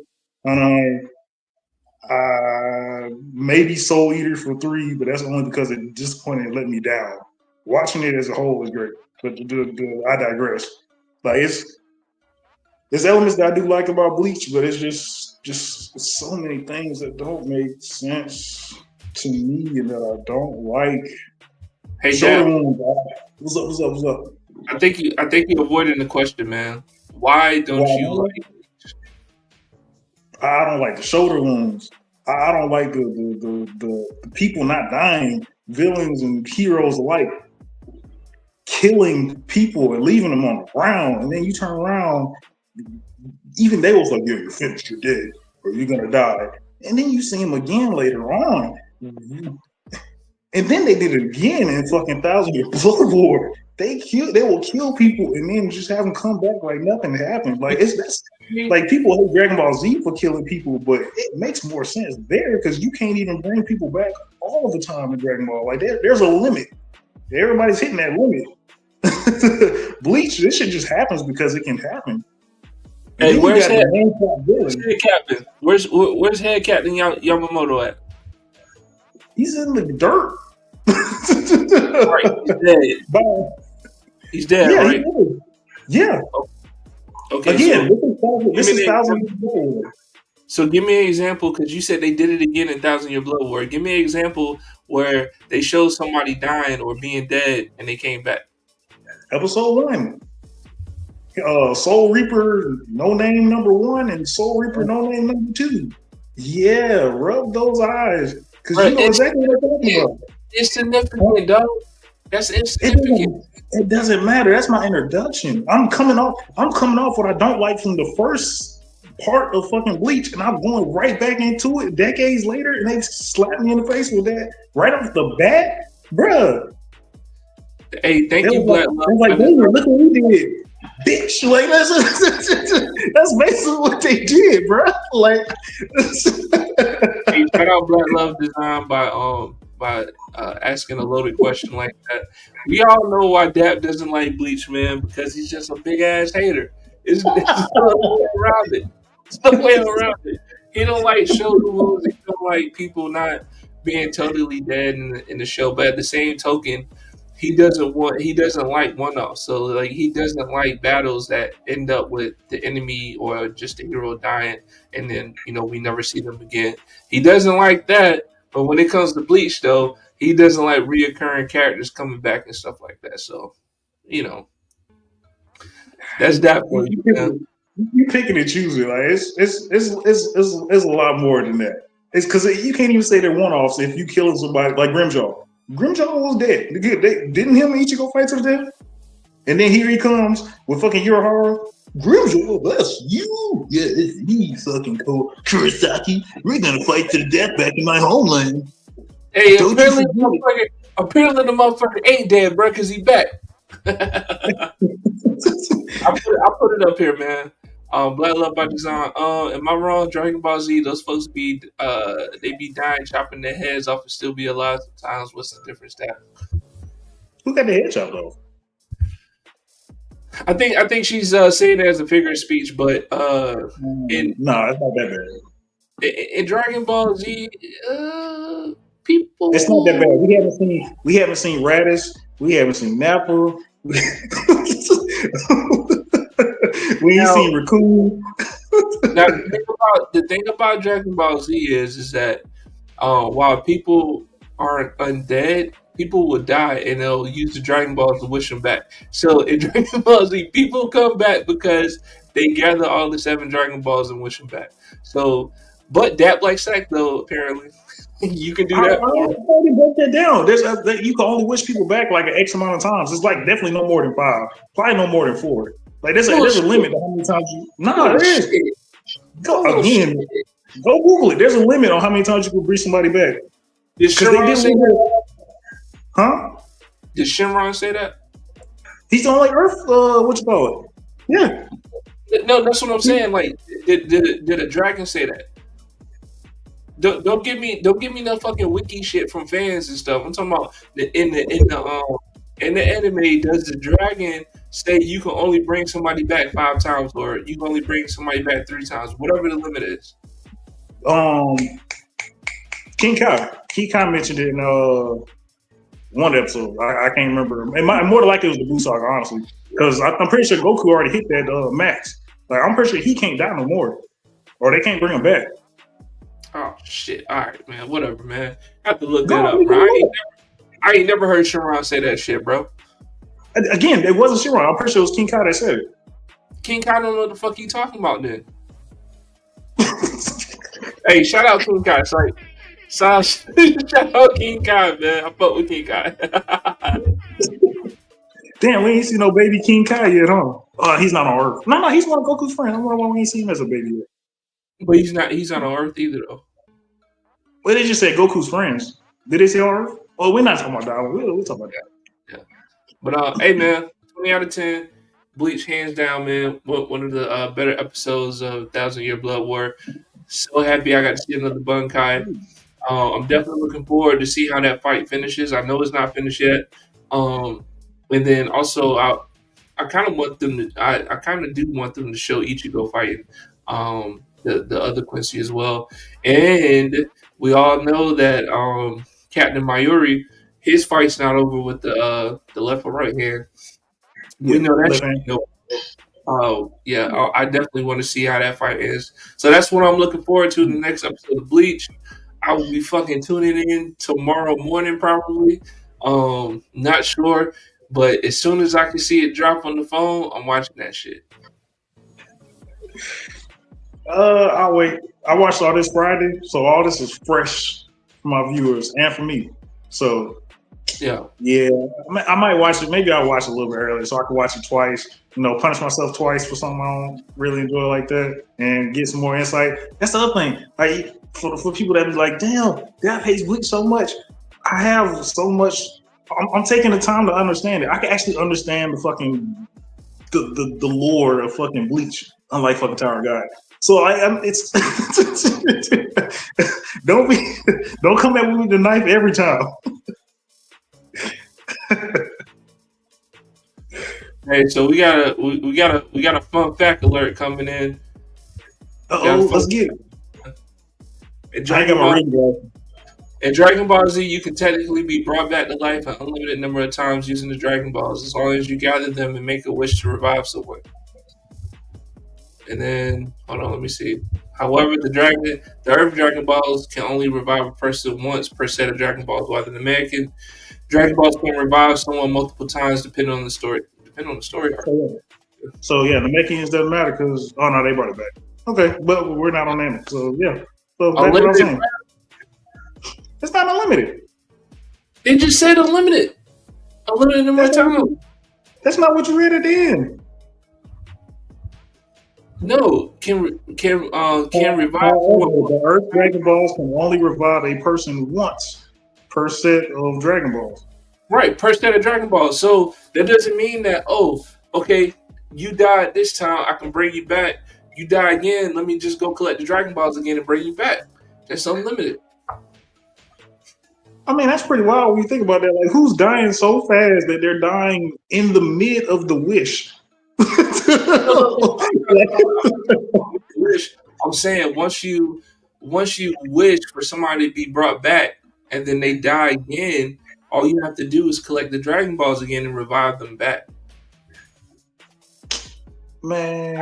maybe Soul Eater for 3, but that's only because it disappointed and let me down. Watching it as a whole is great, but I digress. Like there's elements that I do like about Bleach, but it's just so many things that don't make sense to me and that I don't like. Hey, Shoulder Dad, wounds. What's up? I think you avoided the question, man. Why don't you Why? like? I don't like the shoulder wounds. I don't like the people not dying, villains and heroes alike, killing people and leaving them on the ground, and then you turn around. Even they was like, "Yeah, you're finished. You're dead, or you're gonna die." And then you see him again later on, and then they did it again in fucking Thousand Year Blood War. They will kill people and then just have them come back like nothing happened. Like that's like people hate Dragon Ball Z for killing people, but it makes more sense there because you can't even bring people back all of the time in Dragon Ball. Like there's a limit. Everybody's hitting that limit. Bleach, this shit just happens because it can happen. Hey, where's head captain? Where's head captain Yamamoto at? He's in the dirt. Right, he's dead. He's dead, yeah, right? Yeah. Okay. Again, so this is Thousand Year Blood War. So give me an example, because you said they did it again in Thousand Year Blood War. Give me an example where they showed somebody dying or being dead and they came back. Episode 1. Soul Reaper No Name number 1 and Soul Reaper No Name number 2. Yeah, rub those eyes. Because you know exactly what I'm talking about. It's significant, dog. That's insignificant. It doesn't matter. That's my introduction. I'm coming off what I don't like from the first part of fucking Bleach, and I'm going right back into it decades later, and they slap me in the face with that right off the bat, bruh. Hey, thank you, Black Love. Like, look what we did, bitch. Like that's basically what they did, bruh. Like, hey, shout out Black Love Design by asking a loaded question like that. We all know why Dap doesn't like Bleach, man, because he's just a big ass hater. It's no way around it. It's no way around it. He don't like shoulder wounds. He don't like people not being totally dead in the show. But at the same token, he doesn't like one-off. So like he doesn't like battles that end up with the enemy or just the hero dying and then we never see them again. He doesn't like that. But when it comes to Bleach, though, he doesn't like reoccurring characters coming back and stuff like that. So, that's that for you. You picking and choosing. Like it's a lot more than that. It's because you can't even say they're one-offs if you kill somebody like Grimjaw. Grimjaw was dead. Didn't him and Ichigo fight to the death? And then here he comes with fucking Urahara. Grimjaw, that's you. Yeah, it's me, fucking Kurosaki. We're gonna fight to the death back in my homeland. Hey, apparently the motherfucker ain't dead, bro, because he back. I put it up here, man. Black Love by Design. Am I wrong? Dragon Ball Z, those folks be dying, chopping their heads off and still be alive sometimes. What's the difference there? Who got their head chopped off? I think she's saying it as a figure of speech, but no, it's not that bad. In Dragon Ball Z, people, it's not that bad. We haven't seen Raditz. We haven't seen Nappa. We ain't seen Raccoon. Now the thing about Dragon Ball Z is that while people aren't undead, people will die and they'll use the Dragon Balls to wish them back. So in Dragon Ball Z, people come back because they gather all the 7 Dragon Balls and wish them back. So, but Dap like Sack though, apparently. You can do that. I already broke that down. You can only wish people back like an X amount of times. It's like definitely no more than 5. Probably no more than 4. Like there's a limit to how many times you. No, there is. Go Google it. There's a limit on how many times you can bring somebody back. Did Shenron say that? Huh? Did Shenron say that? He's on like Earth. What you call it? Yeah. No, that's what I'm saying. Like, did a dragon say that? don't give me no fucking wiki shit from fans and stuff. I'm talking about in the anime. Does the dragon say you can only bring somebody back 5 times, or you can only bring somebody back 3 times, whatever the limit is? King Kai mentioned it in one episode. I can't remember. More than likely it was the Blue Saga, honestly, because I'm pretty sure Goku already hit that max. Like I'm pretty sure he can't die no more, or they can't bring him back. Oh shit! All right, man. Whatever, man. I have to look that up, bro. I ain't never heard Sharon say that shit, bro. Again, it wasn't Sharon. I'm pretty sure it was King Kai that said it. King Kai don't know what the fuck you talking about then. Hey, shout out King Kai. Sorry. Shout out King Kai, man. I fuck with King Kai. Damn, we ain't seen no baby King Kai yet, huh? He's not on Earth. No, he's one of Goku's friends. I don't know why we ain't seen him as a baby yet. But he's not on Earth either, though. Well, they just said Goku's friends. Did they say on Earth? Well, we're not talking about that. We'll talk about that. Yeah. But hey, man, 20 out of 10. Bleach, hands down, man. One of the better episodes of 1,000 Year Blood War. So happy I got to see another Bunkai. I'm definitely looking forward to see how that fight finishes. I know it's not finished yet. And then also, I kind of want them to. I kind of do want them to show Ichigo fighting the other Quincy as well. And we all know that Captain Mayuri, his fight's not over with the left or right hand. We know that shit. I definitely want to see how that fight is. So that's what I'm looking forward to. The next episode of Bleach. I will be fucking tuning in tomorrow morning, probably. Not sure, but as soon as I can see it drop on the phone, I'm watching that shit. I'll wait. I watched all this Friday, so all this is fresh for my viewers and for me. So yeah, I might watch it. Maybe I'll watch it a little bit earlier, so I can watch it twice. Punish myself twice for something I don't really enjoy like that, and get some more insight. That's the other thing. Like for people that be like, damn, that hates Bleach so much. I have so much. I'm taking the time to understand it. I can actually understand the fucking the lore of fucking Bleach, unlike fucking Tower of God. So it's don't come at me with the knife every time. Hey, so we got a fun fact alert coming in. Let's get it. In Dragon Ball Z, you can technically be brought back to life an unlimited number of times using the Dragon Balls, as long as you gather them and make a wish to revive someone. And then, hold on, let me see. However, the Earth Dragon Balls can only revive a person once per set of Dragon Balls, while the American Dragon Balls can revive someone multiple times depending on the story arc. So the Namekians doesn't matter because they brought it back. Okay, but we're not on that. So yeah. So that's what I'm saying. It's not unlimited. They just said unlimited. Unlimited number of times. That's not what you read at the end. No, can revive. The Earth Dragon Balls can only revive a person once per set of Dragon Balls. Right, per set of Dragon Balls. So that doesn't mean that, okay, you died this time, I can bring you back. You die again, let me just go collect the Dragon Balls again and bring you back. That's unlimited. I mean, that's pretty wild when you think about that. Like, who's dying so fast that they're dying in the mid of the wish? I'm saying once you wish for somebody to be brought back and then they die again, all you have to do is collect the Dragon Balls again and revive them back. Man,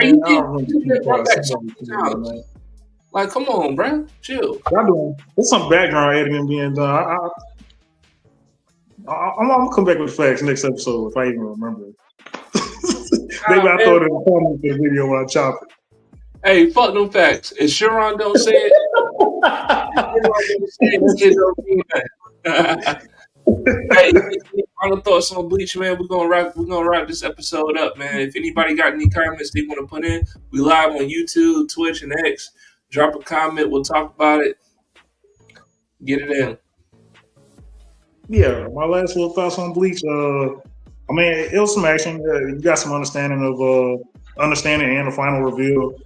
like, come on, bro, chill. There's some background editing being done. I'm gonna come back with facts next episode if I even remember it. Maybe I throw it in the comments of the video when I chop it. Hey, fuck them facts. If Sharon don't say it, Hey, any final thoughts on Bleach, man? We're gonna wrap this episode up, man. If anybody got any comments they want to put in, we live on YouTube, Twitch, and X. Drop a comment. We'll talk about it. Get it in. Yeah, my last little thoughts on Bleach. I mean, it was some action. You got some understanding and the final reveal.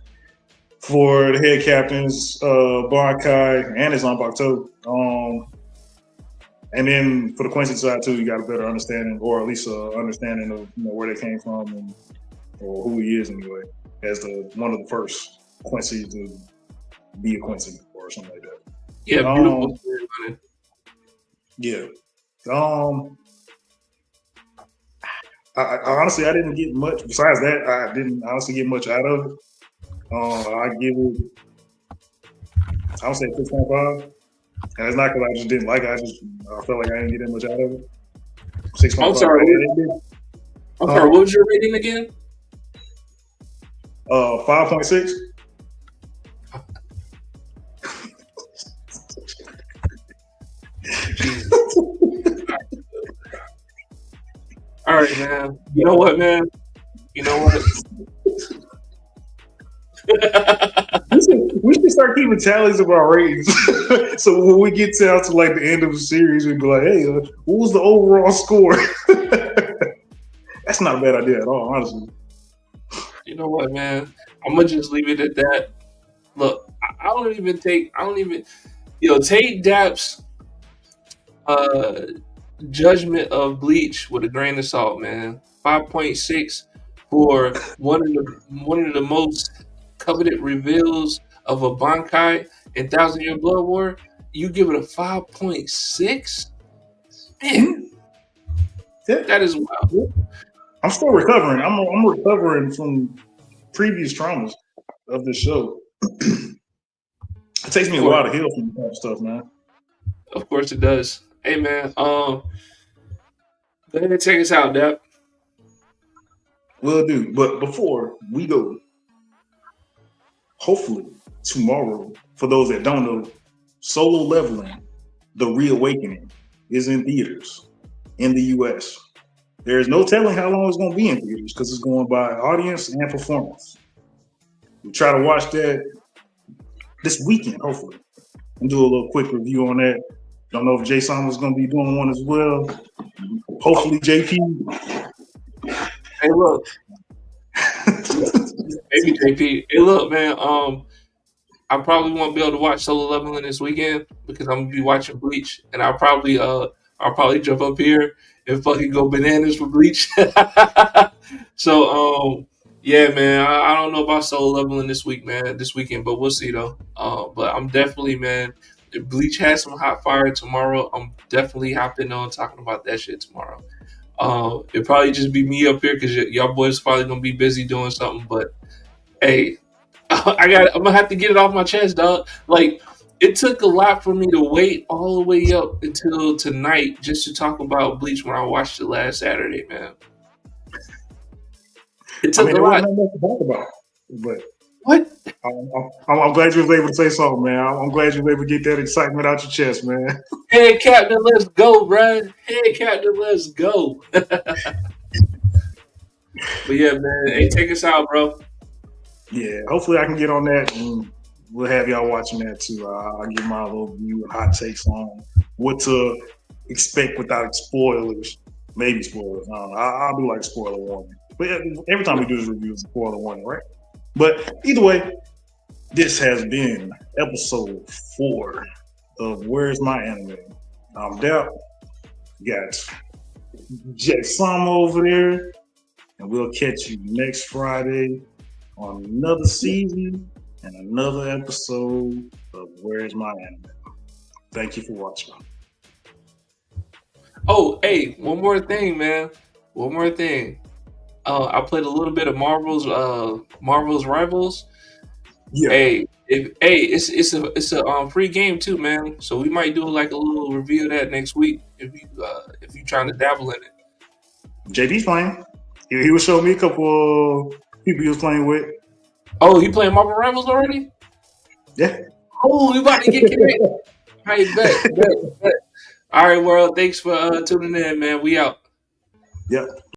for the head captains, Bankai and his Zanpakuto. And then for the Quincy side too, you got a better understanding, or at least an understanding of where they came from and or who he is anyway, as one of the first Quincy to be a Quincy or something like that. Yeah, beautiful story, man. Yeah. I honestly, I didn't get much. Besides that, I didn't honestly get much out of it. I give it, I would say 6.5. And it's not because I just didn't like it. I felt like I didn't get that much out of it. 6.5. I'm sorry. I'm sorry. What was your rating again? 5.6. All right, man. You know what, man? You know what? We should start keeping tallies of our ratings. So when we get down to like the end of the series, we'd be like, hey, what was the overall score? That's not a bad idea at all, honestly. You know what, man? I'm gonna just leave it at that. Look, I don't even take Dap's judgment of Bleach with a grain of salt, man. 5.6 for one of the most coveted reveals of a Bankai in Thousand Year Blood War. You give it a 5.6? Man, that is wild. I'm still recovering. I'm recovering from previous traumas of this show. It takes me a while to heal from that type of stuff, man. Of course it does. Hey, man. Go ahead and take us out, Dap. Will do. But before we go, hopefully tomorrow, for those that don't know, Solo Leveling, The Reawakening, is in theaters in the U.S. There is no telling how long it's going to be in theaters because it's going by audience and performance. We try to watch that this weekend, hopefully, and do a little quick review on that. Don't know if Jason was going to be doing one as well. Hopefully, JP. Hey, look. Maybe JP. Hey, look, man. I probably won't be able to watch Solo Leveling this weekend because I'm gonna be watching Bleach, and I'll probably jump up here and fucking go bananas for Bleach. So yeah, man, I don't know about Solo Leveling this weekend, but we'll see though. But I'm definitely, man, if Bleach has some hot fire tomorrow, I'm definitely hopping on talking about that shit tomorrow. It'll probably just be me up here because y'all boys probably gonna be busy doing something, but hey. I'm gonna have to get it off my chest, dog. Like, it took a lot for me to wait all the way up until tonight just to talk about Bleach when I watched it last Saturday, man. It took a lot. There wasn't much to talk about, but what? I'm glad you was able to say something, man. I'm glad you were able to get that excitement out your chest, man. Hey, Captain, let's go, bro. Hey, Captain, let's go. But yeah, man. Hey, take us out, bro. Yeah, hopefully I can get on that and we'll have y'all watching that too. I'll give my little view and hot takes on what to expect without spoilers. Maybe spoilers. I don't know. I'll do like spoiler warning. But every time we do this review, it's a spoiler warning, right? But either way, this has been episode 4 of Where's My Anime. I'm Dap. Got Jack Sama over there. And we'll catch you next Friday on another season and another episode of Where's My Anime. Thank you for watching. Oh, hey, one more thing, man. One more thing. I played a little bit of Marvel's Rivals. Yeah. Hey, it's a free game too, man. So we might do like a little review of that next week if you trying to dabble in it. JP's playing. He was showing me a couple of people he was playing with. Oh, you playing Marvel Rivals already? Yeah. Oh, we about to get connected. All right, bet. All right, world. Thanks for tuning in, man. We out. Yep.